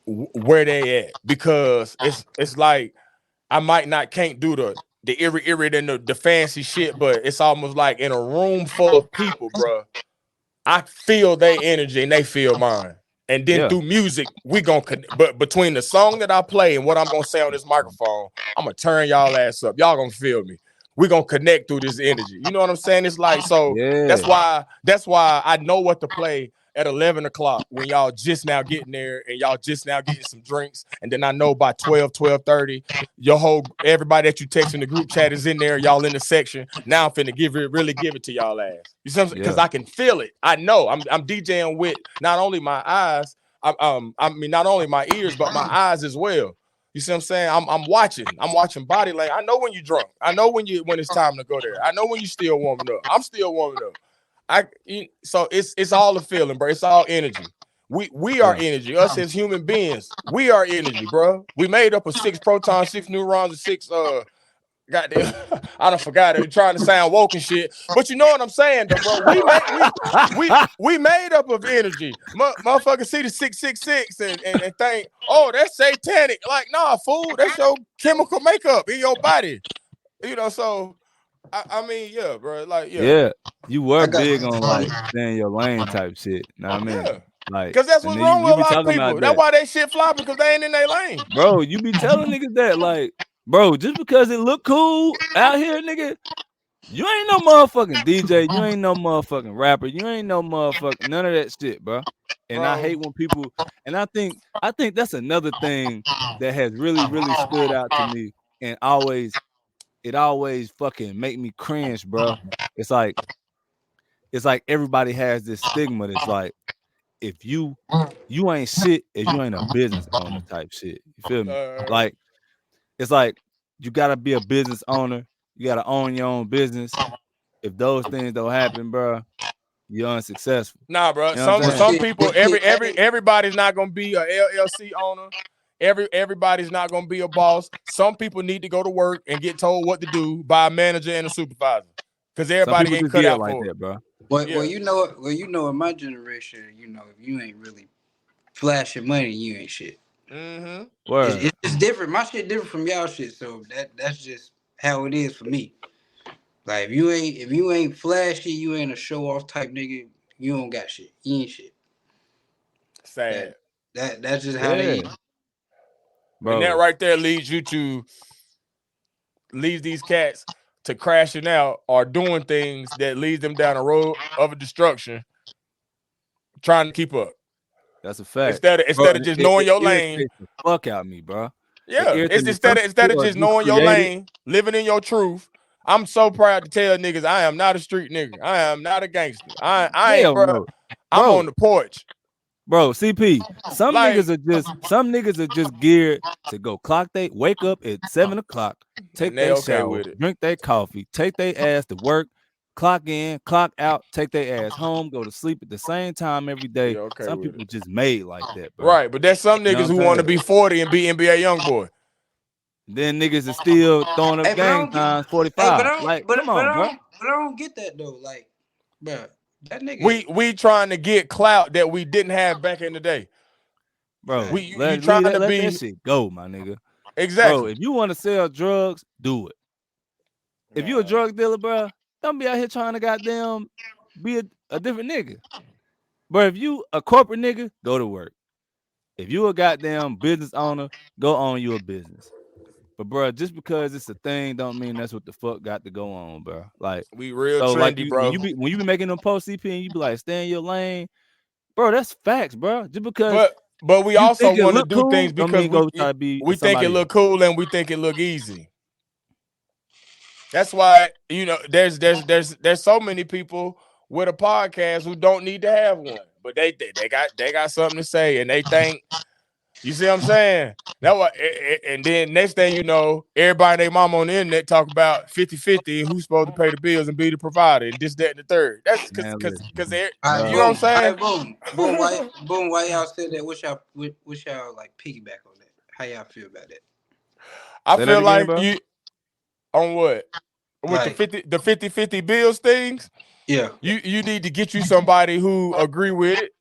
where they at, because it's like I might not can't do the eerie and the fancy shit, but it's almost like in a room full of people, bro. I feel their energy and they feel mine. And then yeah, through music, we gonna but between the song that I play and what I'm gonna say on this microphone, I'm gonna turn y'all ass up. Y'all gonna feel me. We gonna connect through this energy. You know what I'm saying? It's like, so yeah, that's why I know what to play at 11 o'clock when y'all just now getting there and y'all just now getting some drinks. And then I know by 12:30, your whole everybody that you text in the group chat is in there, y'all in the section. Now I'm finna really give it to y'all ass. You see what I'm saying? Because yeah, I can feel it. I know I'm DJing with not only my eyes, I mean not only my ears, but my eyes as well. You see what I'm saying? I'm watching. I'm watching body language. I know when you're drunk. I know when it's time to go there. I know when you still warming up. I'm still warming up. So it's all a feeling, bro. It's all energy. We are yeah, energy. Us as human beings, we are energy, bro. We made up of 6 protons, 6 neurons, and six goddamn. I don't forgot it. Trying to sound woke and shit, but you know what I'm saying, though, bro. We made up of energy. Motherfucker see the 666 and think, oh, that's satanic. Like, nah, fool, that's your chemical makeup in your body. So I mean, yeah, bro. Like, yeah, yeah. You were I got big this on funny. like stay in your lane type shit. Know what I mean? yeah. Like, Cause that's and what's then wrong you with a be lot of talking people. about That's that, why they shit fly, because they ain't in their lane. bro. You be telling niggas that, like, bro, just because it look cool out here, nigga, you ain't no motherfucking DJ. You ain't no motherfucking rapper. You ain't no motherfucking none of that shit, bro. And I Bro. hate when people. And I think that's another thing that has really stood out to me, and it always fucking make me cringe, bro. It's like it's like everybody has this stigma that's like, if you ain't shit if you ain't a business owner type shit. You feel me? Uh, Like, it's like you gotta be a business owner. You gotta own your own business. If those things don't happen, bro, you're unsuccessful. Nah, bro. You know what I'm But Some saying? shit, people, but shit, hey, everybody's not gonna be a LLC owner. Everybody's not gonna be a boss. Some people need to go to work and get told what to do by a manager and a supervisor, because Some everybody people ain't just cut get out like for it. that, bro. well, Yeah. you know what? Well, in my generation, if you ain't really flashing money, you ain't shit. Mm-hmm. Word. It's just different. My shit different from y'all shit, so that's just how it is for me. Like if you ain't flashy, you ain't a show off type nigga. You don't got shit. You ain't shit. That Sad. that's just how they. Yeah, And that bro. right there leads these cats to crashing out or doing things that leads them down a road of a destruction, trying to keep up. That's a fact, Instead of bro. instead of And just it, knowing it your lane. irritates the fuck out of me, bro. It Yeah, irritates it's me. Some instead of people are just just knowing your created. lane, living in your truth. I'm so proud to tell niggas I am not a street nigga. I am not a gangster. I ain't, Hell bro. no, I'm on bro. the porch. Bro, CP. Like, Some niggas are just geared to go clock they wake up at 7 o'clock, take and they their okay shower, with it. drink their coffee, take their ass to work, clock in, clock out, take their ass home, go to sleep at the same time every They day. okay Some with people it. just made like that, bro. Right, but there's some You know niggas what I'm who want to saying? be 40 and be NBA young boy. Then niggas is still throwing up Hey, but I game don't get. times Hey, but 45. I Like, don't. But come but on, I bro. don't. But I don't get that though. Like, bro, that nigga. We trying to get clout that we didn't have back in the day. Bro, You trying to let that be shit go, my nigga. Bro, exactly. if you want to sell drugs, do it. If you a Nah. drug dealer, bro, don't be out here trying to goddamn be a different nigga. But if you a corporate nigga, go to work. If you a goddamn business owner, go own your business. But bro, just because it's a thing, don't mean that's what the fuck got to go on, bro. Like, We real so like trendy, you bro. when you be making them post CP and you be like, stay in your lane, bro. That's facts, bro. Just because But we you also think it want to look do cool, things don't because mean go try to be we think it somebody look else. cool and we think it look easy. That's why there's so many people with a podcast who don't need to have one, but they got something to say and they think, you see what I'm saying? That what and then next thing you know, everybody and their mom on the internet talk about 50-50 and who's supposed to pay the bills and be the provider and this, that, and the third. That's Man, because listen, All right, you know what boom. I'm All saying? right, boom. Boom. Why y'all said that? What's y'all like piggyback on that? How y'all feel about that? I Say that feel again, like bro. you on what with Like, the 50-50 bills things. yeah, You need to get you somebody who agree with it.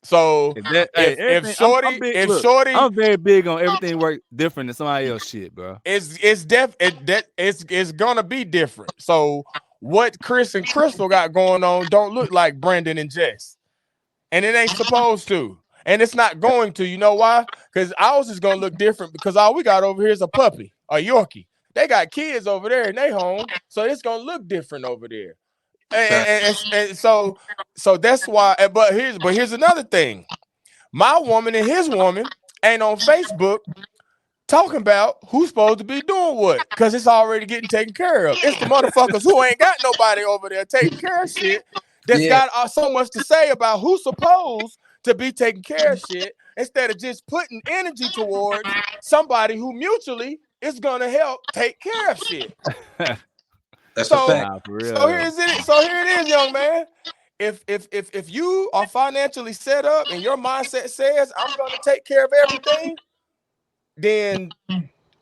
So If that, hey, if everything. I'm Shorty big. if Look, Shorty I'm very big on everything work different than somebody else shit, bro. it's gonna be different. So what Chris and Crystal got going on don't look like Brandon and Jess, and it ain't supposed to, and it's not going to. You know why? Because ours is gonna look different because all we got over here is a puppy, a Yorkie. They got kids over there in their home, so it's gonna look different over there. And so that's why. But here's another thing. My woman and his woman ain't on Facebook talking about who's supposed to be doing what, because it's already getting taken care of. It's the motherfuckers who ain't got nobody over there taking care of shit that's yeah, got so much to say about who's supposed to be taking care of shit instead of just putting energy towards somebody who mutually is gonna help take care of shit. that's a So fact. Nah, for real so though. here's it. So here it is, young man. If you are financially set up and your mindset says I'm gonna take care of everything, then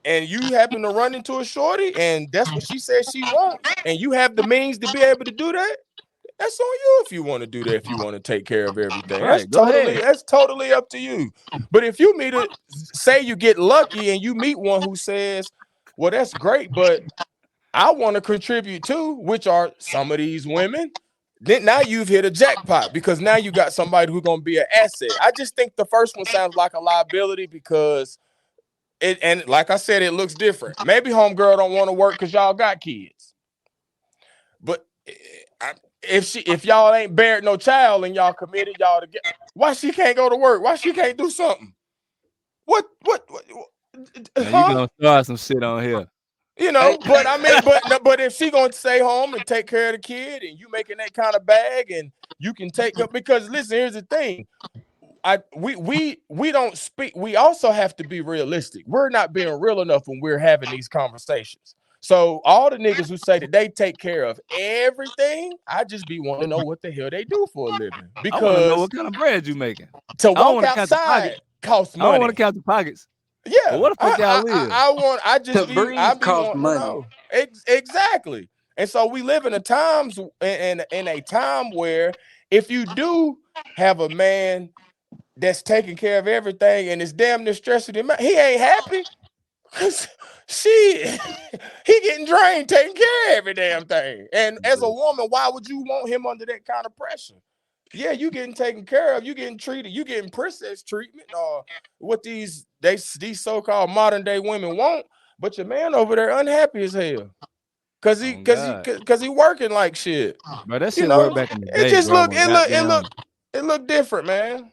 and you happen to run into a shorty and that's what she says she wants, and you have the means to be able to do that, that's on you if you want to do that, if you want to take care of everything. Right, go ahead. That's totally up to you. But if you meet a say you get lucky and you meet one who says, well, that's great, but I want to contribute too, which are some of these women, then now you've hit a jackpot because now you got somebody who's gonna be an asset. I just think the first one sounds like a liability because it, and like I said, it looks different. Maybe homegirl don't want to work because y'all got kids, but if y'all ain't bared no child and y'all committed y'all to get, why she can't go to work? Why she can't do something? What Now you huh? gonna start some shit on here. Hey, But I mean, but if she gonna stay home and take care of the kid, and you making that kind of bag, and you can take up, because listen, here's the thing. We don't speak. We also have to be realistic. We're not being real enough when we're having these conversations. So all the niggas who say that they take care of everything, I just be want to know what the hell they do for a living. I want to know Because what kind of bread you making. to I don't walk want to count the pockets. outside costs I don't want to money. count the pockets. But Yeah, where the fuck y'all live? to breathe I be costs wanting to money. know. Exactly. And so we live in a times in a time where if you do have a man that's taking care of everything and is damn near stressing him out, he ain't happy. Cause she he getting drained taking care of every damn thing. And as a woman, why would you want him under that kind of pressure? Yeah, you getting taken care of, you getting treated, you getting princess treatment, or what these so-called modern day women want, but your man over there unhappy as hell. Cause he Oh cause he God, cause he working like shit. bro, that You shit worked know, back in the it day, just bro. look, When goddamn, it look different, man.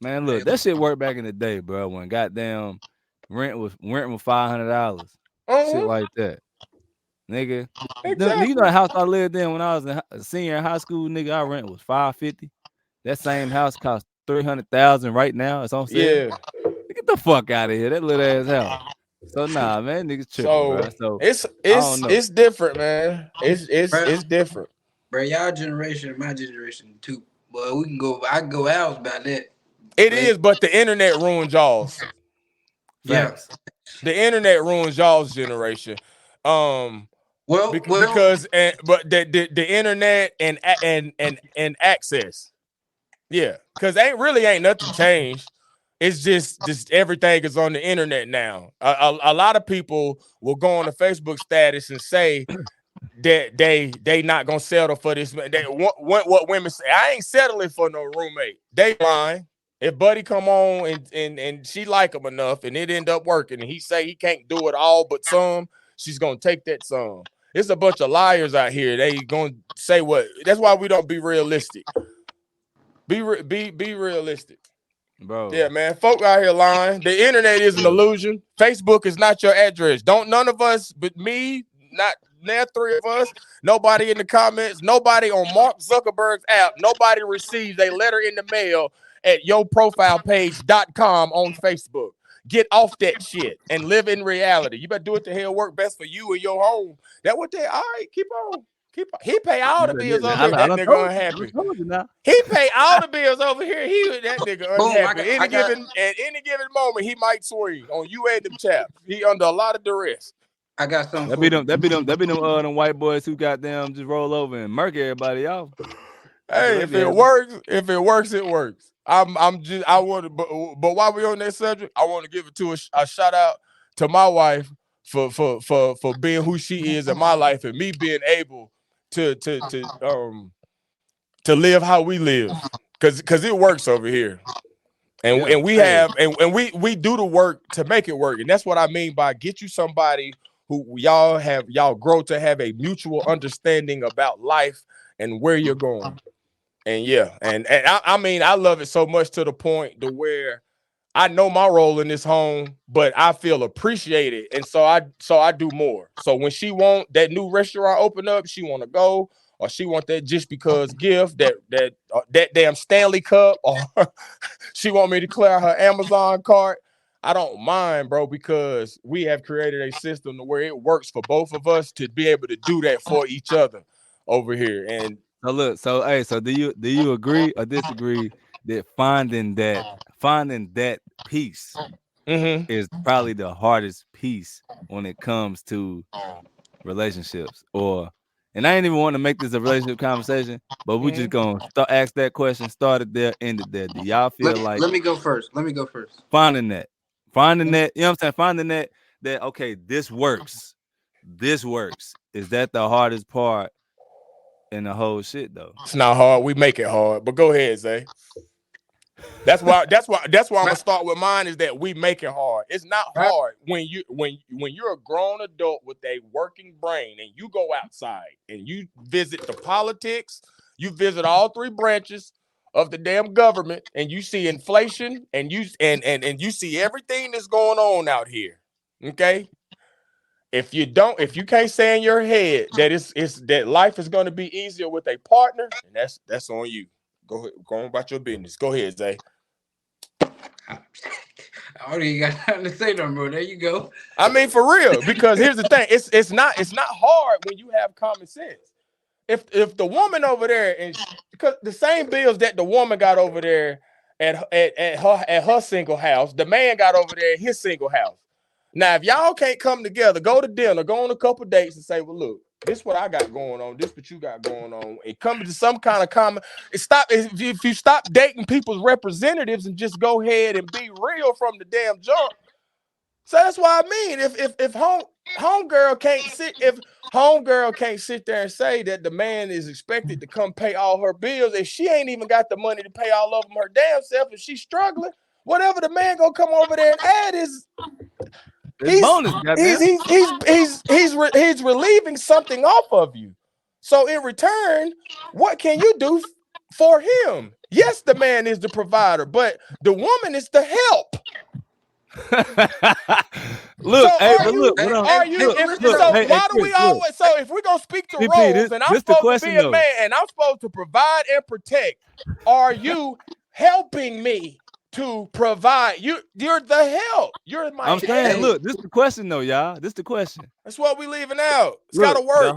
man, look, that shit worked back in the day, bro. When goddamn rent was $500, shit Uh-huh, like that, nigga. You know exactly. the house I lived in when I was a senior in high school, nigga. Our rent was $550. That same house cost 300,000 right now. It's on sale. Yeah. Get the fuck out of here, that little ass house. So nah, man, niggas tripping, So bro. So it's I don't it's know. it's different, man. Bro, It's different. bro, y'all generation and my generation too. Well, we can go. I can go hours about that. It But is, but the internet ruined y'all's. yeah. Facts. The internet ruins y'all's generation. Um, Well, because but the internet and access. Yeah, because ain't nothing changed. It's just everything is on the internet now. A lot of people will go on the Facebook status and say that they not gonna settle for this. They want what women say. I ain't settling for no roommate. They lying. If Buddy come on and she like him enough and it end up working and he say he can't do it all but some, she's gonna take that some. It's a bunch of liars out here. They gonna say what? That's why we don't be realistic. Be realistic. Bro. Yeah, man. Folk out here lying. The internet is an illusion. Facebook is not your address. Don't none of us, but me, not there three of us, nobody in the comments, nobody on Mark Zuckerberg's app, nobody receives a letter in the mail at yourprofilepage.com on Facebook. Get off that shit and live in reality. You better do what the hell work best for you and your home. That what they all right, keep on. He pay all the bills over here. I That done nigga I unhappy. told you now. He pay all the bills over here. That nigga Boom, unhappy. At any given moment, he might swing on you and them chaps. He under a lot of duress. I got something That for be you. them white boys who got them just roll over and murk everybody off. Hey, if it works, it works. I want to, but while we on that subject, I want to give it to a shout out to my wife for being who she is in my life and me being able to live how we live, because it works over here. And we do the work to make it work. And that's what I mean by get you somebody who y'all grow to have a mutual understanding about life and where you're going. And yeah, and I mean, I love it so much to the point to where I know my role in this home, but I feel appreciated. And so I do more. So when she want that new restaurant open up, she want to go, or she want that just because gift, that damn Stanley Cup, or she want me to clear her Amazon cart, I don't mind, bro, because we have created a system to where it works for both of us to be able to do that for each other over here. And so look, so do you agree or disagree that finding that peace is probably the hardest piece when it comes to relationships? And I ain't even want to make this a relationship conversation, but we just gonna ask that question, started there, ended there. Do y'all feel like Let me go first. finding that, you know what I'm saying? Finding that okay, this works. Is that the hardest part in the whole shit though? It's not hard. We make it hard. But go ahead, Zay. That's why I'm gonna start with mine, is that we make it hard. It's not hard when you're a grown adult with a working brain and you go outside and you visit the politics, you visit all three branches of the damn government, and you see inflation, and you see everything that's going on out here. Okay. If you can't say in your head that that life is going to be easier with a partner, and that's on you. Go ahead, go on about your business. Go ahead, Zay. I already got nothing to say no more. There you go. I mean, for real, because here's the thing: it's not hard when you have common sense. If the woman over there, and because the same bills that the woman got over there at her single house, the man got over there at his single house. Now, if y'all can't come together, go to dinner, go on a couple dates, and say, "Well, look, this is what I got going on. This is what you got going on," and come to some kind of common. If you stop dating people's representatives and just go ahead and be real from the damn jump. So that's why I mean, if homegirl can't sit there and say that the man is expected to come pay all her bills, if she ain't even got the money to pay all of them her damn self, if she's struggling, whatever the man gonna come over there and add is. He's relieving something off of you. So in return, what can you do for him? Yes, the man is the provider, but the woman is the help. Look, so hey, are but you? look, Are you? Why do we always? So if we're gonna speak to roles, and I'm supposed to be a man, and I'm supposed to provide and protect, are you helping me to provide? You're the help. You're my. I'm saying, look, this is the question though, y'all. This is the question. That's what we leaving out. It's gotta work.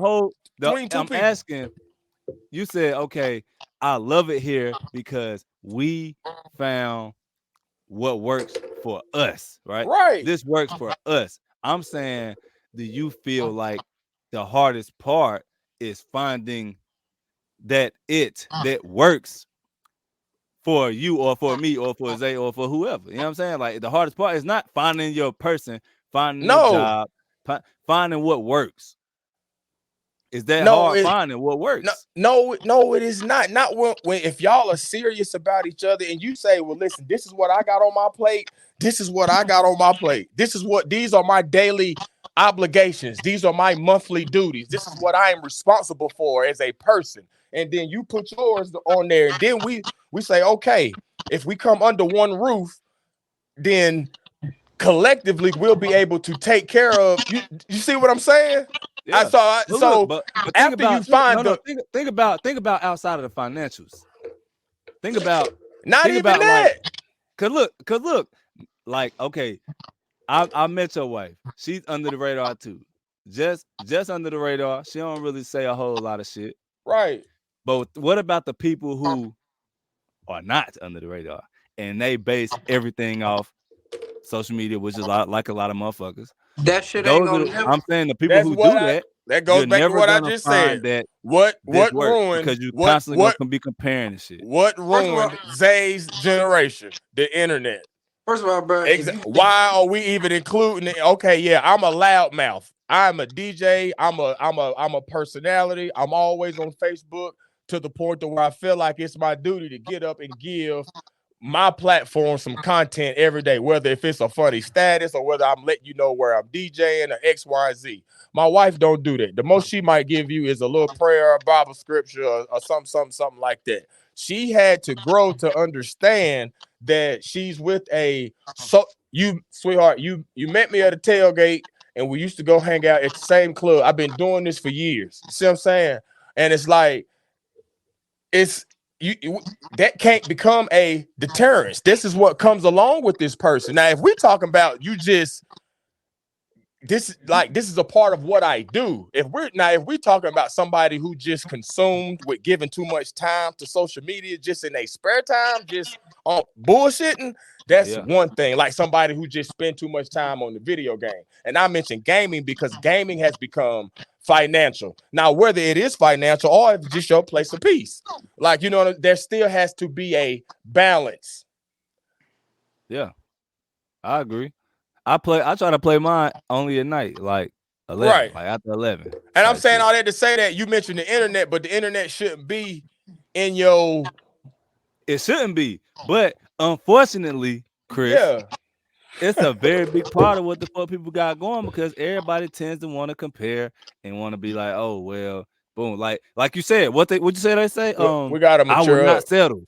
I'm asking. You said, okay, I love it here because we found what works for us, right? Right. This works for us. I'm saying, do you feel like the hardest part is finding that works for you or for me or for Zay or for whoever? You know what I'm saying? Like, the hardest part is not finding your person, finding a job, finding what works. Is that hard finding what works? No, it is not. Not when if y'all are serious about each other and you say, well, listen, this is what I got on my plate. This is what I got on my plate. These are my daily obligations. These are my monthly duties. This is what I am responsible for as a person. And then you put yours on there. And then we say, okay, if we come under one roof, then collectively we'll be able to take care of you. You see what I'm saying? Yeah. But after you find think about outside of the financials. Think about that. Cause look, like, okay, I met your wife. She's under the radar too. just under the radar. She don't really say a whole lot of shit. Right. But what about the people who are not under the radar and they base everything off social media, which is like a lot of motherfuckers. That shit ain't Those are gonna never. I'm saying the people That's who what do that, that goes you're back to never what I gonna just said. find that What this works ruined because you constantly gonna be comparing and shit. what First of all, ruined Zay's generation? The internet. first of all, bro, Why are we even including it? Okay, yeah, I'm a loudmouth. I'm a DJ. I'm a personality. I'm always on Facebook to the point to where I feel like it's my duty to get up and give my platform some content every day, whether if it's a funny status or whether I'm letting you know where I'm DJing or X, Y, Z. My wife don't do that. The most she might give you is a little prayer, a Bible scripture, or something like that. She had to grow to understand that she's with sweetheart, you met me at a tailgate and we used to go hang out at the same club. I've been doing this for years. You see what I'm saying? And it's like, that can't become a deterrence. This is what comes along with this person. Now, if we're talking about this is a part of what I do. If we're talking about somebody who just consumed with giving too much time to social media, just in their spare time, just on bullshitting, that's one thing. Like somebody who just spend too much time on the video game. And I mentioned gaming because gaming has become financial. Now, whether it is financial or if it's just your place of peace, like, you know, there still has to be a balance. Yeah, I agree. I try to play mine only at night, like 11, right, like after 11. And I'm saying all that to say that you mentioned the internet, but the internet shouldn't be in your. It shouldn't be, but unfortunately, Chris, it's a very big part of what the fuck people got going because everybody tends to want to compare and want to be like, oh well, boom, like you said, what you say? They say, we gotta I will mature not up. settle.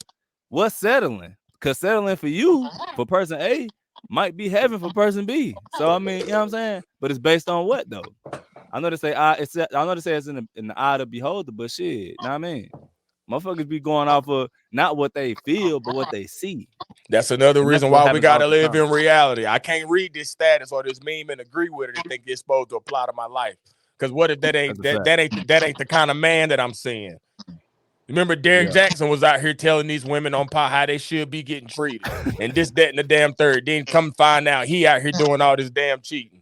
What's settling? Because settling for you for person A might be heaven for person B. So I mean, you know what I'm saying? But it's based on what though? I know they say it's in the eye of the beholder, but shit, you know what I mean? Motherfuckers be going off of not what they feel, but what they see. That's another And that's reason what why we happens all gotta the live time. in reality. I can't read this status or this meme and agree with it and think it's supposed to apply to my life. Because what if that ain't the kind of man that I'm seeing? Remember, Derrick Jackson was out here telling these women on pot how they should be getting treated, and this, that, and the damn third. Then come find out he out here doing all this damn cheating.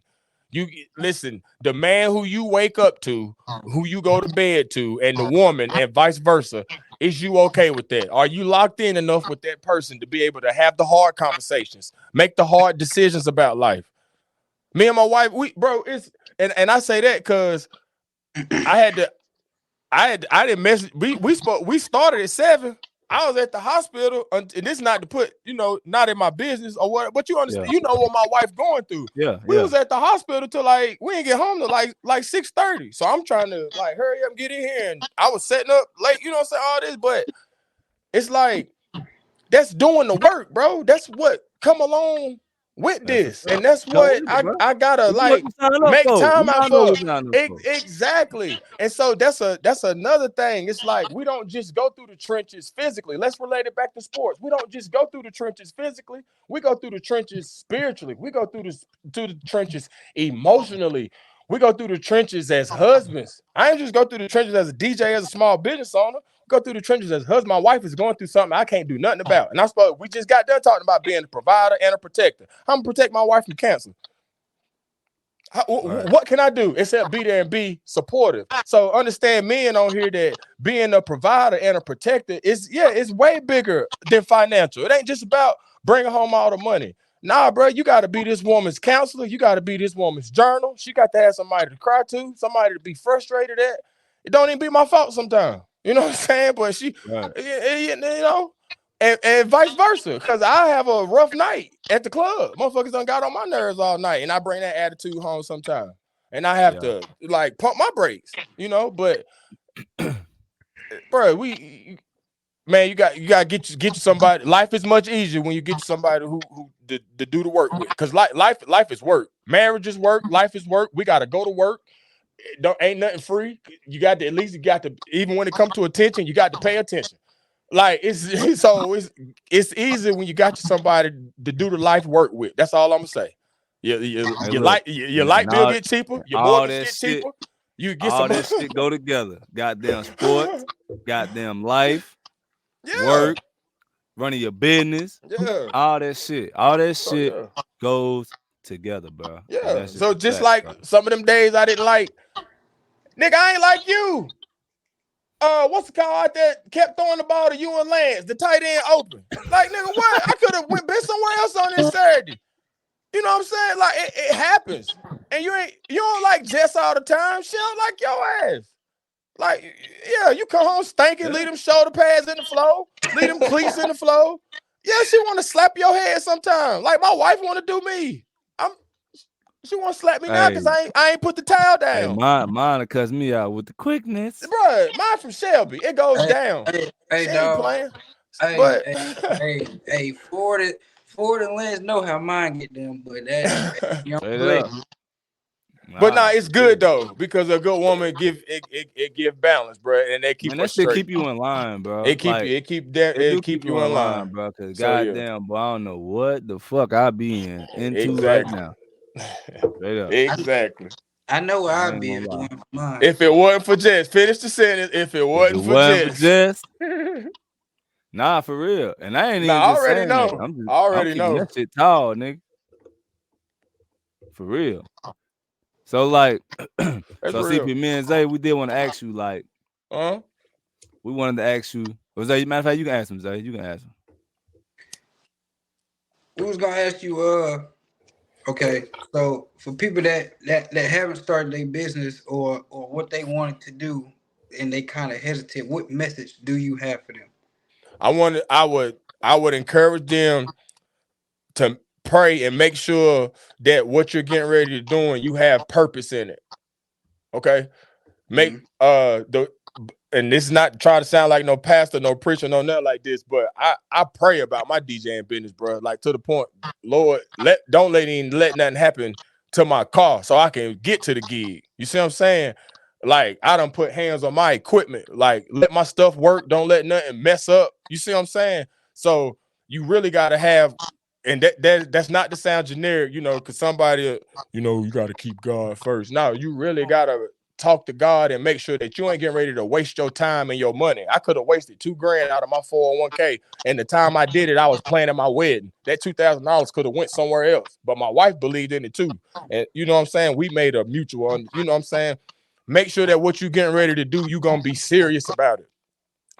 You listen, the man who you wake up to, who you go to bed to, and the woman, and vice versa. Is you okay with that? Are you locked in enough with that person to be able to have the hard conversations, make the hard decisions about life? Me and my wife, and I say that because I didn't mess. We started at 7. I was at the hospital, and this is not to put, not in my business or what, but you understand, you know what my wife going through. We was at the hospital till we didn't get home till like 6:30. So I'm trying to hurry up and get in here. And I was setting up late, you know what I'm saying, all this, but it's like that's doing the work, bro. That's what come along with this. And that's what I gotta make time out for. Exactly. And so that's another thing. It's like we don't just go through the trenches physically. Let's relate it back to sports. We don't just go through the trenches physically. We go through the trenches spiritually. We go through the trenches emotionally. We go through the trenches as husbands. I ain't just go through the trenches as a DJ, as a small business owner. Go through the trenches as husband. My wife is going through something I can't do nothing about. And we just got done talking about being a provider and a protector. I'm gonna protect my wife from cancer. What can I do except be there and be supportive? So understand, men on here, that being a provider and a protector it's way bigger than financial. It ain't just about bringing home all the money. Nah, bro, you got to be this woman's counselor. You got to be this woman's journal. She got to have somebody to cry to, somebody to be frustrated at. It don't even be my fault sometimes. You know what I'm saying? But and vice versa. Because I have a rough night at the club. Motherfuckers done got on my nerves all night. And I bring that attitude home sometimes. And I have to pump my brakes, but bro, you got to get you somebody. Life is much easier when you get you somebody who to do the work with. Because life is work. Marriage is work. Life is work. We got to go to work. Ain't nothing free. You got to even when it comes to attention, you got to pay attention. It's easy when you got you somebody to do the life work with. That's all I'm gonna say. You look, like your and light bill all, get cheaper, your all mortgage that get shit, cheaper. You get all some. that shit go together. Goddamn sports, goddamn life, Yeah, work, running your business, yeah. all that shit. All that So shit yeah, goes together, bro. And yeah. that's just So a just fact, like bro. some of them days I didn't like, nigga, I ain't like you. What's the call out there? Kept throwing the ball to you and Lance, the tight end open. Like, nigga, what? I could have been somewhere else on this Saturday. You know what I'm saying? Like, it happens. And you don't like Jess all the time. She don't like your ass. Like, yeah, you come home stinking, leave them shoulder pads in the floor, leave them cleats in the floor. Yeah, she want to slap your head sometimes. Like my wife want to do me. She want to slap me now Hey, because I ain't put the towel hey, down. mine cuss me out with the quickness. Bruh, mine from Shelby. It goes down. Hey, She ain't dog. playing. Hey, But hey, Ford and Lance know how mine get them, but that young Straight play. up. but Nah, nah, it's for good real. though because a good woman it give balance, bruh, and they Man, keep that us shit straight. keep you in line, bro. It keep Like, you it keep it do it keep keep you you in in line, line. bro. Cause So yeah, goddamn, boy, I don't know what the fuck I be into right exactly, now. Straight up. exactly. I know where I I'd ain't be gonna if it lie. wasn't for mine. If it wasn't for Jess, finish the sentence. If it If it wasn't for wasn't for Jess, Jess, nah, for real. And I ain't nah, even I just already saying that. know. I I'm already keeping know. that shit tall, nigga. For real. So like, That's so real. CP, me and Zay, we did want to ask you, like, Huh? we wanted to ask you. Was Zay, matter of fact, you can ask him, Zay. You can ask him. We was gonna ask you, okay, so for people that haven't started their business or what they wanted to do and they kind of hesitate, what message do you have for them? I would encourage them to pray and make sure that what you're getting ready to do and you have purpose in it. Okay. Make the and this is not trying to sound like no pastor, no preacher, no nothing like this, but I pray about my DJing business, bro. Like to the point, Lord, don't let nothing happen to my car so I can get to the gig. You see what I'm saying? Like I done put hands on my equipment. Like let my stuff work. Don't let nothing mess up. You see what I'm saying? So you really got to have, and that's not to sound generic, you know, because somebody, you know, you got to keep God first. No, you really got to talk to God and make sure that you ain't getting ready to waste your time and your money. I could have wasted $2,000 out of my 401k, and the time I did it, I was planning my wedding. That $2,000 could have went somewhere else, but my wife believed in it too. And you know what I'm saying? We made a mutual, you know what I'm saying? Make sure that what you getting ready to do, you gonna be serious about it.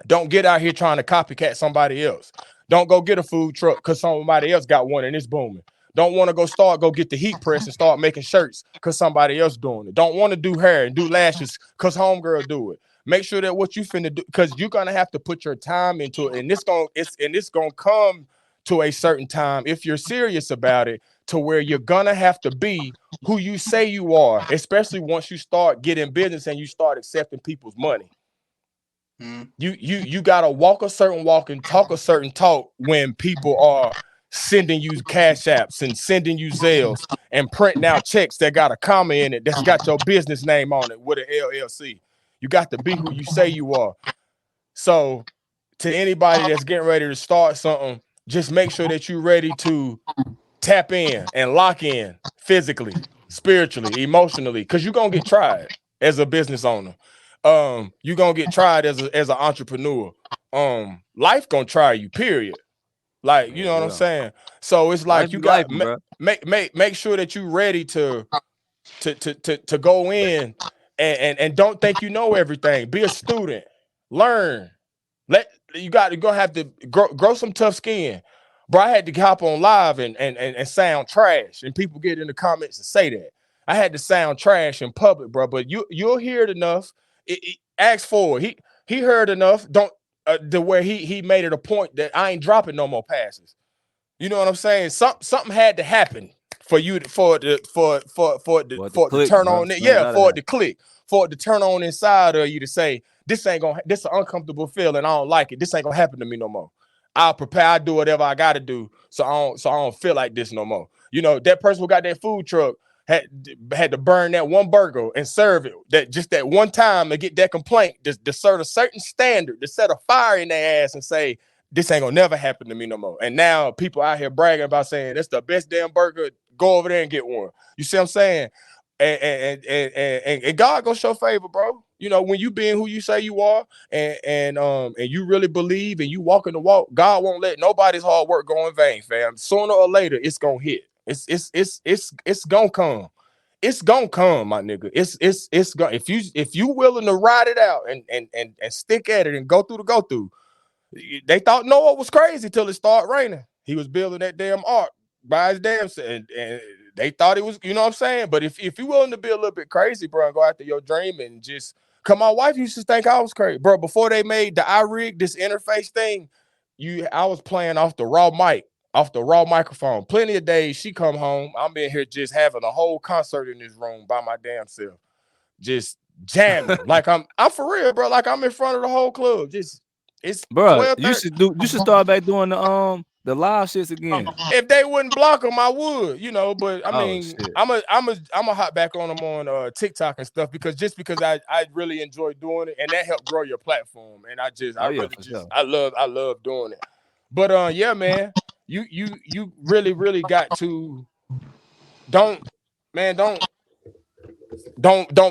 Don't get out here trying to copycat somebody else. Don't go get a food truck because somebody else got one and it's booming. Don't want to go get the heat press and start making shirts because somebody else doing it. Don't want to do hair and do lashes because homegirl do it. Make sure that what you finna do, because you're gonna have to put your time into it, and it's gonna come to a certain time if you're serious about it, to where you're gonna have to be who you say you are, especially once you start getting business and you start accepting people's money. You gotta walk a certain walk and talk a certain talk when people are sending you cash apps and sending you Zales and printing out checks that got a comma in it that's got your business name on it with an LLC. You got to be who you say you are. So to anybody that's getting ready to start something, just make sure that you're ready to tap in and lock in physically, spiritually, emotionally, because you're gonna get tried as a business owner. You're gonna get tried as an entrepreneur. Life gonna try you, period. Like, you know what I'm Yeah. saying? So it's Life like you be got life, bro. make sure that you're ready to go in and don't think you know everything. Be a student, learn. You got to go have to grow some tough skin. Bro, I had to hop on live and sound trash, and people get in the comments and say that. I had to sound trash in public, bro. But you'll hear it enough. Ask for it. He heard enough. Don't to where he made it a point that I ain't dropping no more passes. You know what I'm saying? Something had to happen for you for it to Click, turn bro. on it. Something Yeah, gotta for it happen. to click, for it to turn on inside of you to say, this ain't gonna, this an uncomfortable feeling. I don't like it. This ain't gonna happen to me no more. I'll prepare, I'll do whatever I gotta do so I don't feel like this no more. You know, that person who got that food truck had to burn that one burger and serve it that one time to get that complaint, to serve a certain standard, to set a fire in their ass and say, this ain't gonna never happen to me no more. And now people out here bragging about saying that's the best damn burger go over there and get one. You see what I'm saying? And God gonna show favor, bro. You know, when you being who you say you are, and you really believe and you walk in the walk, God won't let nobody's hard work go in vain, fam. Sooner or later, it's gonna hit. It's gonna come. It's gonna come, my nigga. It's gonna, if you willing to ride it out and stick at it and go through the go through. They thought Noah was crazy till it started raining. He was building that damn ark by his damn self, and they thought it was, you know what I'm saying? But if you're willing to be a little bit crazy, bro, and go after your dream and just come, my wife used to think I was crazy, bro. Before they made the iRig, this interface thing, I was playing off the raw mic, off the raw microphone. Plenty of days she come home, I'm in here just having a whole concert in this room by my damn self, just jamming like I'm for real, bro. Like I'm in front of the whole club, just. It's Bro, 12, you should start back doing the live shits again. If they wouldn't block them, I would, you know. But I Oh mean, shit. I'm a hop back on them on TikTok and stuff because I really enjoy doing it, and that helped grow your platform. And I Oh yeah, really for just sure. I love doing it. But yeah, man, you really got to don't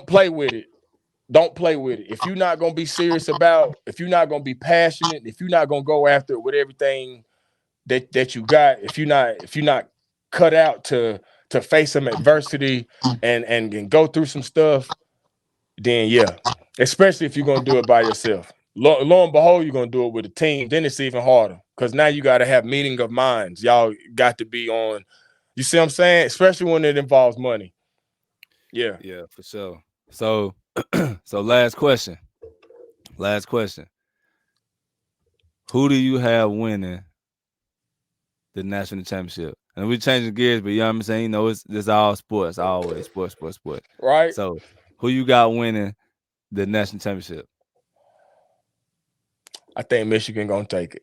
play with it. Don't play with it. If you're not gonna be serious about, if you're not gonna be passionate, if you're not gonna go after it with everything that you got, if you're not cut out to face some adversity and go through some stuff, then yeah, especially if you're gonna do it by yourself. Lo and behold, you're gonna do it with a team. Then it's even harder because now you got to have meeting of minds. Y'all got to be on. You see what I'm saying? Especially when it involves money. Yeah. Yeah, for sure. So, so last question. Last question. Who do you have winning the national championship? And we changing gears, but you know what I'm saying? You know, it's all sports, always sports. Right. So, who you got winning the national championship? I think Michigan gonna take it.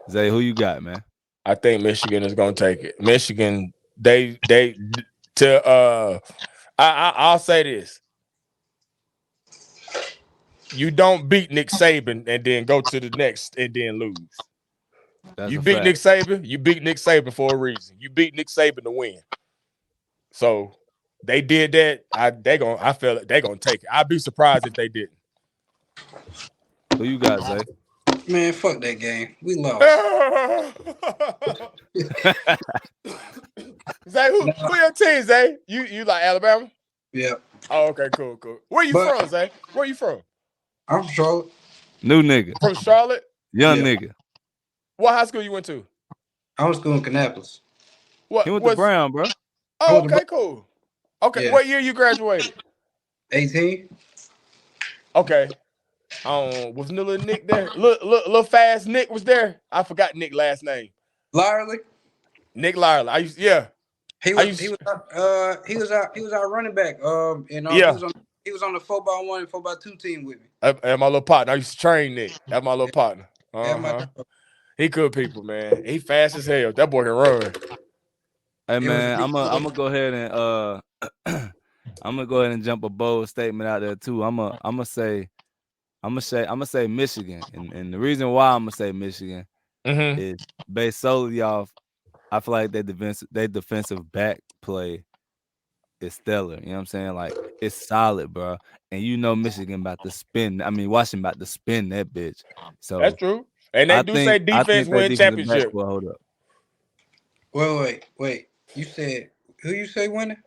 Zay, who you got, man? I think Michigan is gonna take it. Michigan, I'll say this. You don't beat Nick Saban and then go to the next and then lose. That's You a beat Nick fact. Saban, you beat Nick Saban for a reason. You beat Nick Saban to win. So they did that. I feel like they're gonna take it. I'd be surprised if they didn't. Who you got, Zay? Man, fuck that game. We lost. Zay, who your team, Zay? You like Alabama? Yeah. Oh, okay, cool. Where you But from, Zay? Where you from? I'm from Charlotte. New nigga. From Charlotte? Young Yeah. nigga. What high school you went to? I was school in Kannapolis. He What went to was? Brown, bro. Oh, okay, cool. Okay, Yeah. what year you graduated? 18. Okay. Was little Nick there? Little fast Nick was there. I forgot Nick last name. Lyerly. Nick Lyerly. He was our running back. And Yeah. he was on the 4x1 and 4x2 team with me. And my little partner. I used to train Nick. That's my little partner. Yeah, He good people, man. He fast as hell. That boy can run. Hey It was a man, big I'm gonna go ahead and I'm gonna go ahead and jump a bold statement out there too. I'm gonna say Michigan, and the reason why I'm gonna say Michigan Mm-hmm. is based solely off. I feel like their defensive back play is stellar. You know what I'm saying? Like it's solid, bro. And you know Michigan about to spin. I mean Washington about to spin that bitch. So That's true. And they do say defense that win defensive back championship. will hold up. Wait. You said who you say winning?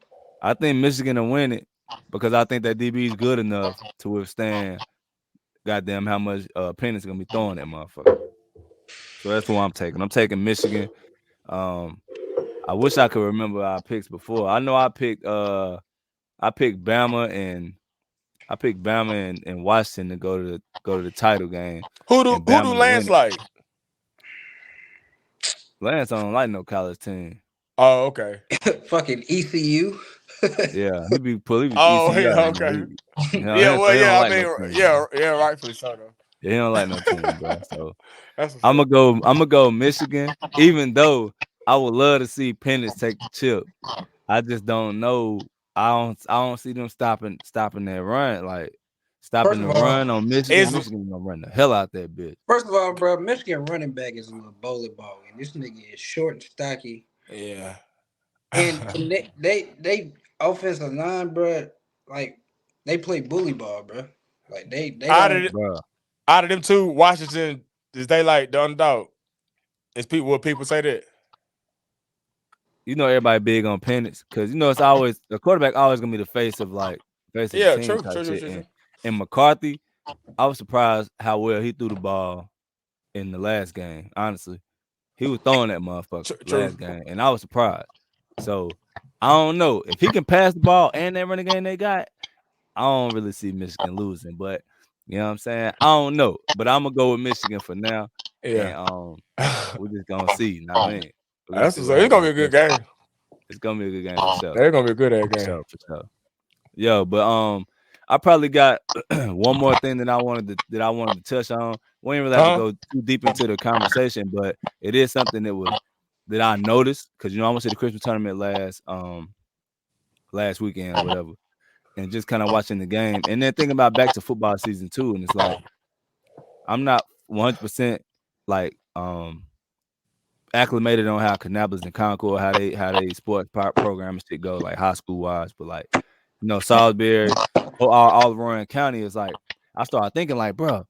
I think Michigan will win it because I think that DB is good enough to withstand goddamn how much pennies gonna be throwing that motherfucker. So that's what I'm taking. I'm taking Michigan. I wish I could remember our picks before. I know I picked Bama and Washington to go to the title game. Who do And Bama to win Lance it. like? Lance don't like no college team. Oh, okay. Fucking ECU. Yeah, he be Oh, ECU yeah, out in the okay. league. You know, Yeah, so well, he don't yeah, I like no mean, team, bro. yeah, rightfully so, though. Yeah, he don't like no team, bro. So That's what's I'm up. gonna go Michigan, even though I would love to see Penix take the chip. I just don't know. I don't see them stopping that run, like stopping First the of all, run on Michigan. Is Michigan gonna run the hell out that bitch. bro, Michigan running back is a little bowling ball, and this nigga is short and stocky. Yeah. And they offensive line, bro. Like they play bully ball, bro. Like they out don't. of bro. out of them two, Washington is they like the underdog? Is people what people say that? You know everybody big on pennants because you know it's always the quarterback always gonna be the face of the Yeah, team true, type true, true, shit. true, And true. McCarthy, I was surprised how well he threw the ball in the last game. Honestly, he was throwing that motherfucker True. last game, and I was surprised. So I don't know if he can pass the ball and that running game they got. I don't really see Michigan losing, but you know what I'm saying. I don't know, but I'm gonna go with Michigan for now, Yeah. and we're just gonna see. Know what I mean, we're gonna That's see what's what up. It's gonna happens. be a good game. It's gonna be a good game for sure. It's gonna be a good ass For game. sure, for sure. Yo, but I probably got one more thing that I wanted to touch on. We didn't really have to Huh? go too deep into the conversation, but it is something that I noticed because I went to the Christmas tournament last weekend or whatever, and just kind of watching the game, and then thinking about back to football season too, and it's like I'm not 100% like acclimated on how Kannapolis and Concord how they sports program and shit go like high school wise, but like Salisbury, all Rowan County is like I started thinking like, bro,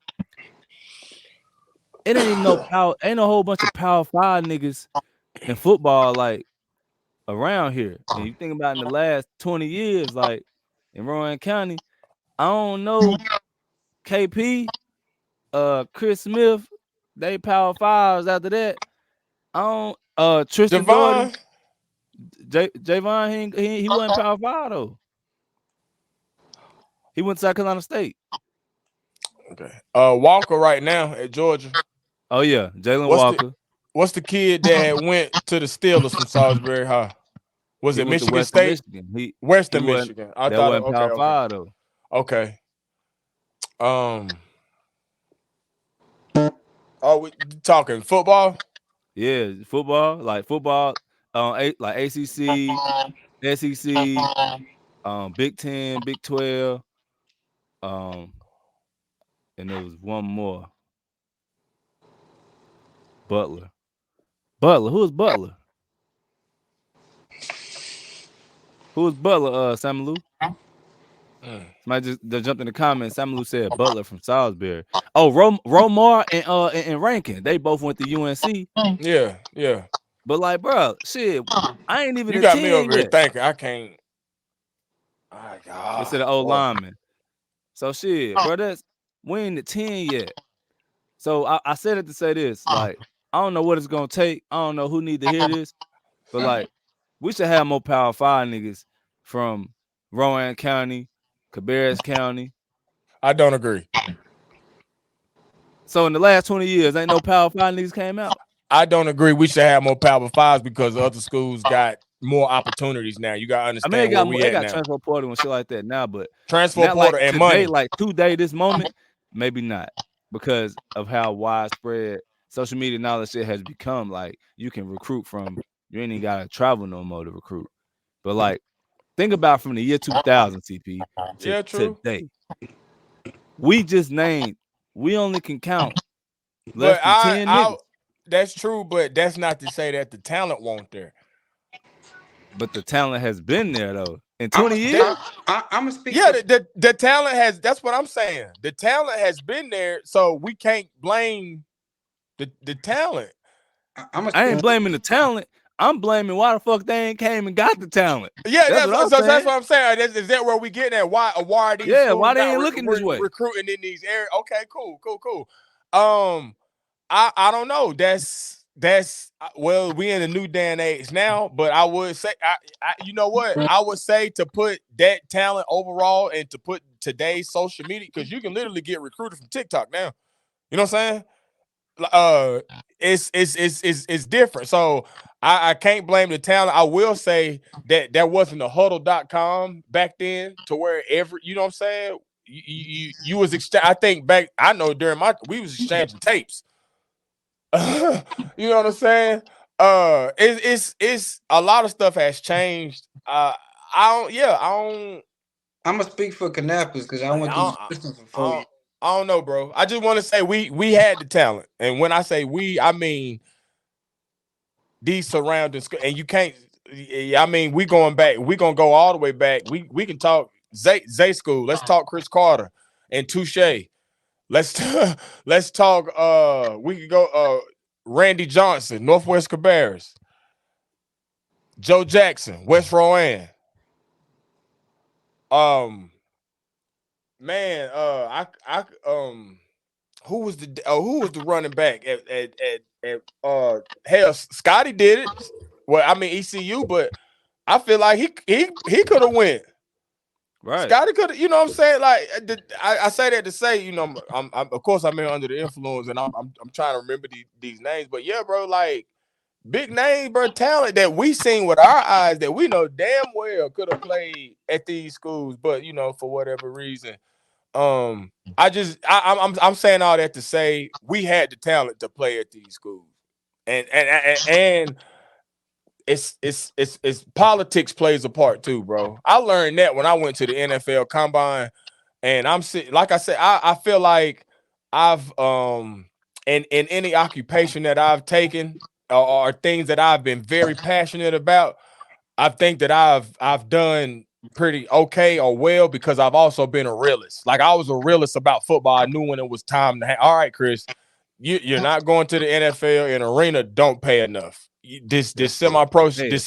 it ain't even no power, ain't a whole bunch of Power 5 niggas in football like around here. And you think about in the last 20 years, like in Rowan County, I don't know KP, Chris Smith, they Power 5s after that. I don't Tristan Doherty, Javon. Javon, he wasn't Power 5 though. He went to South Carolina State. Okay. Walker right now at Georgia. Oh yeah, Jalen What's the Walker. what's the kid that had went to the Steelers from Salisbury High? Was He it went to Michigan Western State? Michigan. He Western wasn't Michigan. I that thought wasn't okay, Power okay. 5 though. Okay. Oh, we talking football? Yeah, football, like ACC, SEC, Big 10, Big 12, um, and there was one more. Butler. Who was Butler? Who was Butler? Samuelu? Somebody just jumped in the comments. Samuelu said Butler from Salisbury. Oh, Romar and Rankin. They both went to UNC. Yeah, yeah. But like, bro, shit, I ain't even You a got me 10 over here yet. thinking I can't. My They said God, the old boy. lineman. So shit, bro, we ain't at 10 yet. So I said it to say this, like, I don't know what it's gonna take. I don't know who need to hear this, but like, we should have more Power 5 niggas from Rowan County, Cabarrus County. I don't agree. So in the last 20 years, ain't no Power 5 niggas came out. I don't agree. We should have more Power Fives because other schools got more opportunities now. You gotta I mean, understand where we they at got now. transfer portal and shit like that now, but Transfer not like portal and today, money. like today, this moment, maybe not because of how widespread social media and all that shit has become. Like you can recruit from, you ain't even gotta travel no more to recruit. But like, think about from the year 2000, CP, to Yeah, true. today. We just named, we only can count less But than 10 niggas, that's true, but that's not to say that the talent won't there. but the talent has been there though. In I'm 20 gonna years, speak Yeah, for. the talent has. That's what I'm saying. The talent has been there, so we can't blame the talent. I'm gonna I speak. ain't blaming the talent. I'm blaming why the fuck they ain't came and got the talent. Yeah, That's what I'm that's saying. what I'm saying. Is that where we getting at? Why are these Yeah, schools why they not ain't looking this way? recruiting in these areas? Okay, cool. I don't know. That's well, we in a new day and age now. But I would say, you know what? I would say to put that talent overall and to put today's social media because you can literally get recruited from TikTok now. You know what I'm saying? It's different. So I can't blame the talent. I will say that wasn't a huddle.com back then to where you know what I'm saying? You was I think back, I know during we was exchanging tapes. You know what I'm saying? It's a lot of stuff has changed. I don't I'm gonna speak for Kannapolis because I went through the system for 4 years. I don't know, bro. I just want to say we had the talent, and when I say we, I mean these surrounding schools, and you can't. I mean, we going back. We gonna go all the way back. We can talk Zay School. Let's talk Chris Carter and Touche. Let's let's talk. We could go. Randy Johnson, Northwest Cabarrus. Joe Jackson, West Rowan. Um, man, who was the running back at hell, Scotty did it. Well, I mean ECU, but I feel like he could have went. Right. Scotty could, you know what I'm saying? Like I say that to say, you know, I'm of course I'm under the influence, and I'm trying to remember these names, but yeah, bro, like big name, bro, talent that we seen with our eyes that we know damn well could have played at these schools, but you know, for whatever reason, I'm saying all that to say we had the talent to play at these schools, and it's politics plays a part too, bro. I learned that when I went to the NFL Combine, and I'm sitting, like I said, I feel like I've in any occupation that I've taken or things that I've been very passionate about, I think that I've done pretty okay or well because I've also been a realist. Like I was a realist about football. I knew when it was time to all right, Chris, you're not going to the NFL. An arena don't pay enough. This semi-pro this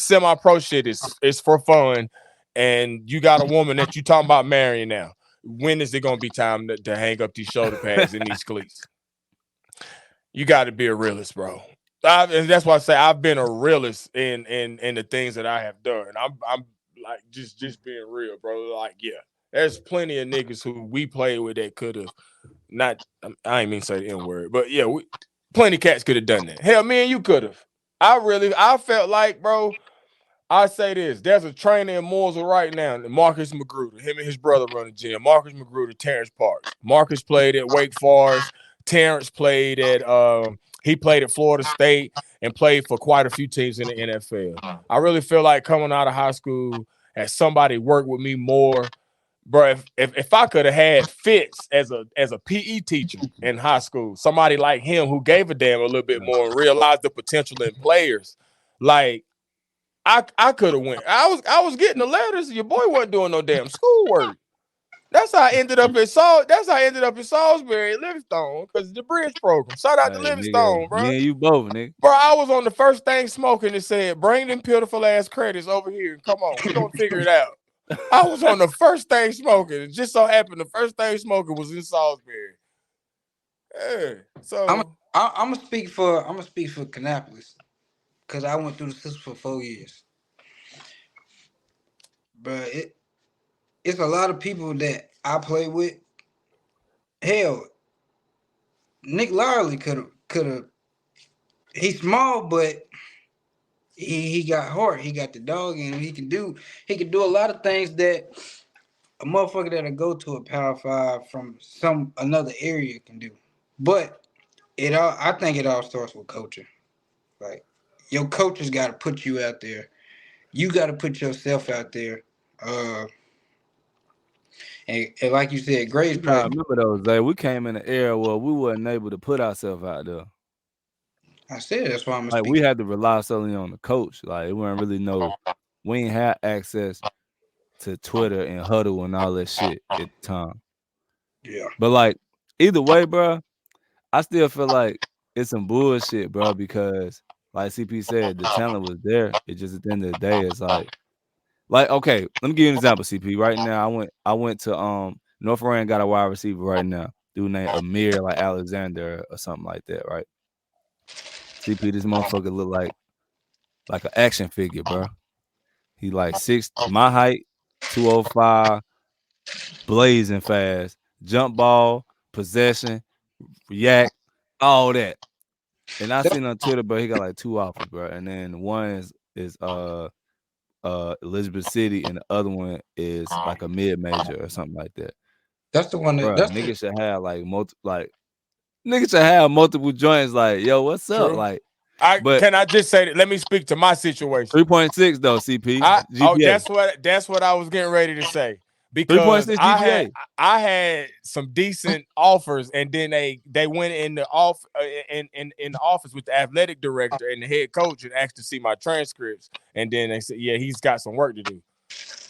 semi-pro shit is for fun, and you got a woman that you talking about marrying now. When is it gonna be time to hang up these shoulder pads and these cleats? You got to be a realist, bro. And that's why I say I've been a realist in the things that I have done. I'm like just being real, bro. Like, yeah, there's plenty of niggas who we played with that could have not. I ain't mean to say the N word, but yeah, plenty cats could have done that. Hell, me and you could have. I felt like, bro. I say this: there's a trainer in Mooresville right now, Marcus Magruder. Him and his brother run the gym. Marcus Magruder, Terrence Parks. Marcus played at Wake Forest. Terrence played at he played at Florida State and played for quite a few teams in the NFL. I really feel like coming out of high school, as somebody worked with me more, bro. If I could have had Fitz as a PE teacher in high school, somebody like him who gave a damn a little bit more and realized the potential in players, like. I could have went. I was getting the letters. Your boy wasn't doing no damn schoolwork. That's how I ended up in Salisbury, Livingstone, because the bridge program. Shout out to Nigga, Livingstone, bro. me and you both, nigga. Bro, I was on the first thing smoking that said, "Bring them beautiful ass credits over here. Come on, we gonna figure it out." I was on the first thing smoking. It just so happened the first thing smoking was in Salisbury. Yeah, so I'm gonna speak for Kannapolis because I went through the system for 4 years. But it's a lot of people that I play with. Hell, Nick Larley could have. He's small, but he got heart. He got the dog in him. He can do a lot of things that a motherfucker that'll go to a Power 5 from another area can do. But I think it all starts with coaching. Like your coaches got to put you out there. You got to put yourself out there. And like you said, Gray's I probably. remember those days. We came in an era where we wasn't able to put ourselves out there. I said that's why I'm gonna Like speak. we had to rely solely on the coach. Like it wasn't really we ain't had access to Twitter and Huddle and all that shit at the time. Yeah. But like either way, bro, I still feel like it's some bullshit, bro, because like CP said, the talent was there. It just at the end of the day, it's like okay, let me give you an example, CP. Right now, I went to North Rand got a wide receiver right now, dude named Amir like Alexander or something like that, right? CP, this motherfucker look like an action figure, bro. He like my height, 205, blazing fast, jump ball, possession, yak, all that. And I seen on Twitter, bro, he got like 2 offers, bro. And then one is Elizabeth City, and the other one is like a mid major or something like that. That's the one Bro, that niggas should have niggas should have multiple joints. Like, yo, what's up? true. Like, Can I just say that? Let me speak to my situation. 3.6 though, CP. GPA. That's what I was getting ready to say. because 3.6 GPA. I had some decent offers, and then they went in the in the office with the athletic director and the head coach and asked to see my transcripts, and then they said, yeah, he's got some work to do.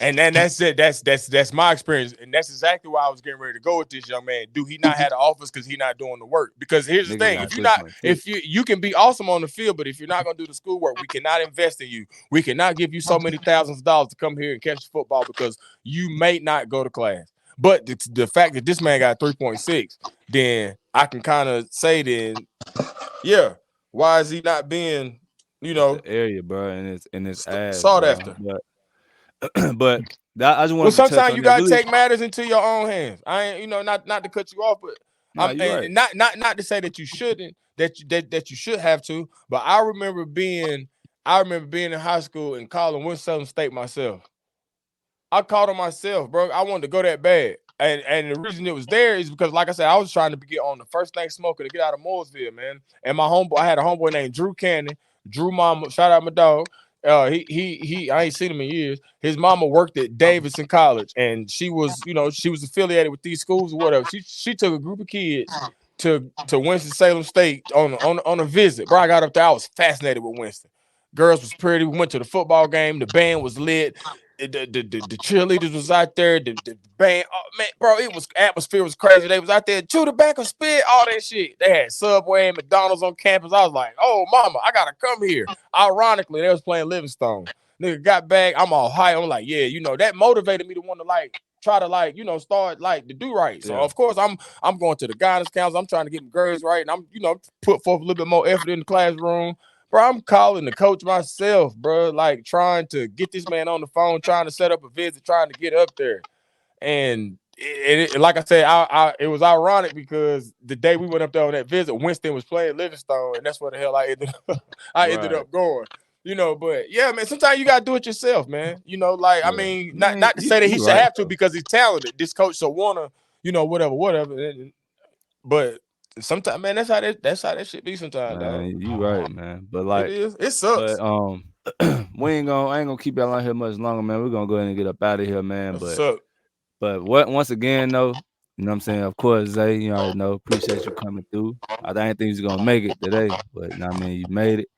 And then that's it. That's my experience, and that's exactly why I was getting ready to go with this young man. Do he not have the office because he not doing the work? Because here's the Nigga thing: got if 3.6. you can be awesome on the field, but if you're not gonna do the schoolwork, we cannot invest in you. We cannot give you so many thousands of dollars to come here and catch football because you may not go to class. But the fact that this man got 3.6, then I can kind of say then, yeah, why is he not being, The area, bro, and it's ass, sought bro. after? But that, I just Well, wanted to touch sometimes on you that. gotta Really, take matters into your own hands. I ain't, not to cut you off, but nah, you right. and not to say that you shouldn't, that you should have to. But I remember being in high school and calling Winston State myself. I called on myself, bro. I wanted to go that bad. And the reason it was there is because, like I said, I was trying to get on the first thing smoking to get out of Mooresville, man. And my homeboy, I had a homeboy named Drew Cannon. Drew mama, shout out my dog. I ain't seen him in years. His mama worked at Davidson College, and she was affiliated with these schools or whatever. She took a group of kids to Winston-Salem State on a visit. Bro, I got up there. I was fascinated with Winston. Girls was pretty. We went to the football game. The band was lit. The cheerleaders was out there, the band, oh, man, bro, atmosphere was crazy. They was out there, chew the back of spit, all that shit. They had Subway and McDonald's on campus. I was like, oh mama, I gotta come here. Ironically, they was playing Livingstone. Nigga got back, I'm all hype. I'm like, yeah, that motivated me to want to try to start to do right. So of course I'm going to the guidance council. I'm trying to get my grades right, and I'm put forth a little bit more effort in the classroom. Bro, I'm calling the coach myself, bro, trying to get this man on the phone, trying to set up a visit, trying to get up there. And like I said, it was ironic because the day we went up there on that visit, Winston was playing Livingstone, and that's where the hell I ended up going. But yeah, man, sometimes you gotta do it yourself, man. I mean, not to say that he you should right, have to because he's talented. This coach so wanna, whatever. But sometimes, man, that's how that shit be sometimes, dog. man. You right, man. But It is. It sucks. I ain't gonna keep y'all out here much longer, man. We're gonna go ahead and get up out of here, man. What's up? But once again, though, you know what I'm saying? Of course, Zay, you already know. Appreciate you coming through. I didn't think you was gonna make it today, but I mean, you made it.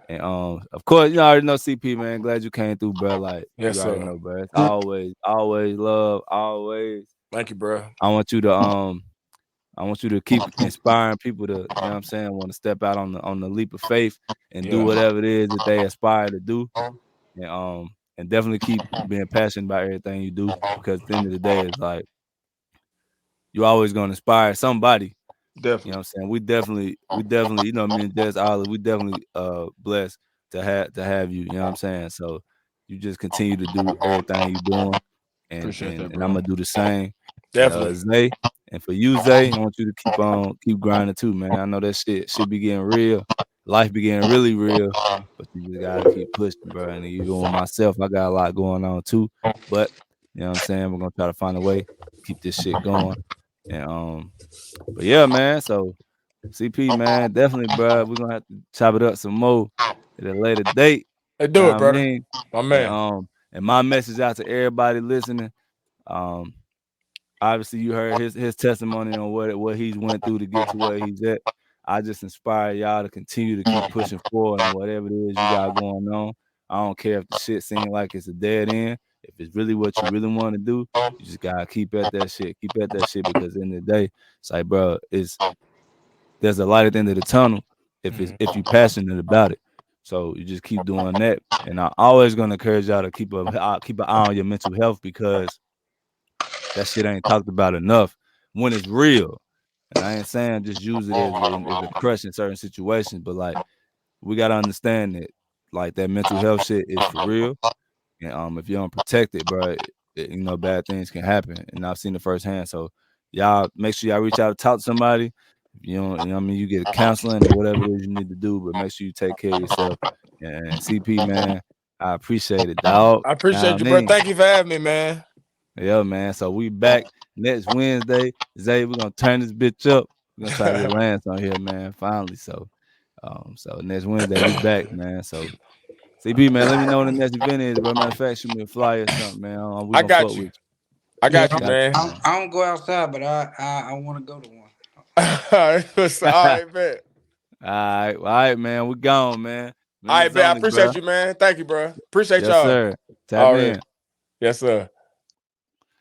And of course, you already know CP, man. Glad you came through, bro. Like Yes, you already sir. know, bro. It's always love, always. Thank you, bro. I want you to keep inspiring people to, you know what I'm saying, want to step out on the leap of faith and do Yeah. whatever it is that they aspire to do. And definitely keep being passionate about everything you do, because at the end of the day, it's like you're always gonna inspire somebody. Definitely. You know what I'm saying? We definitely, me and Jess Olive, we definitely blessed to have you, you know what I'm saying? So you just continue to do everything you're doing, and Appreciate and, that, and I'm bro. gonna do the same. And Definitely. Zay, and for you, Zay, I want you to keep grinding too, man. I know that shit be getting real. Life be getting really real, but you just gotta keep pushing, bro. And even with myself, I got a lot going on too. But you know what I'm saying? We're gonna try to find a way to keep this shit going. And but yeah, man. So CP, man, definitely, bro. We're gonna have to chop it up some more at a later date. Let's Know do what it, I brother. mean? My And man. and my message out to everybody listening. Um, Obviously, you heard his testimony on what he's went through to get to where he's at. I just inspire y'all to continue to keep pushing forward on whatever it is you got going on. I don't care if the shit seems like it's a dead end. If it's really what you really want to do, you just gotta keep at that shit. Keep at that shit, because in the day, it's like, bro, there's a light at the end of the tunnel if you passionate about it. So you just keep doing that. And I'm always gonna encourage y'all to keep an eye on your mental health, because that shit ain't talked about enough when it's real. And I ain't saying just use it as a crutch in certain situations, but like we gotta understand that like that mental health shit is for real. And if you don't protect it, bro, bad things can happen. And I've seen it firsthand. So y'all make sure y'all reach out to talk to somebody. You get counseling or whatever it is you need to do, but make sure you take care of yourself. And CP, man, I appreciate it, dog. I appreciate I you, bro. mean, Thank you for having me, man. yeah, man. So we back next Wednesday. Zay, we're gonna turn this bitch up. We're gonna try to get Lance on here, man. Finally. So next Wednesday we back, man. So CP, man, let me know when the next event is, bro. Matter of fact, shoot me a flyer or something, man. We I gonna fuck got you. with I got you, Got man. you, I don't go outside, but I want to go to one. All right, man. All right, man. We gone, man. All right, Members man. I only, bro. appreciate you, man. Thank you, bro. Appreciate Yes, y'all. sir. Tap All right. in. Yes, sir.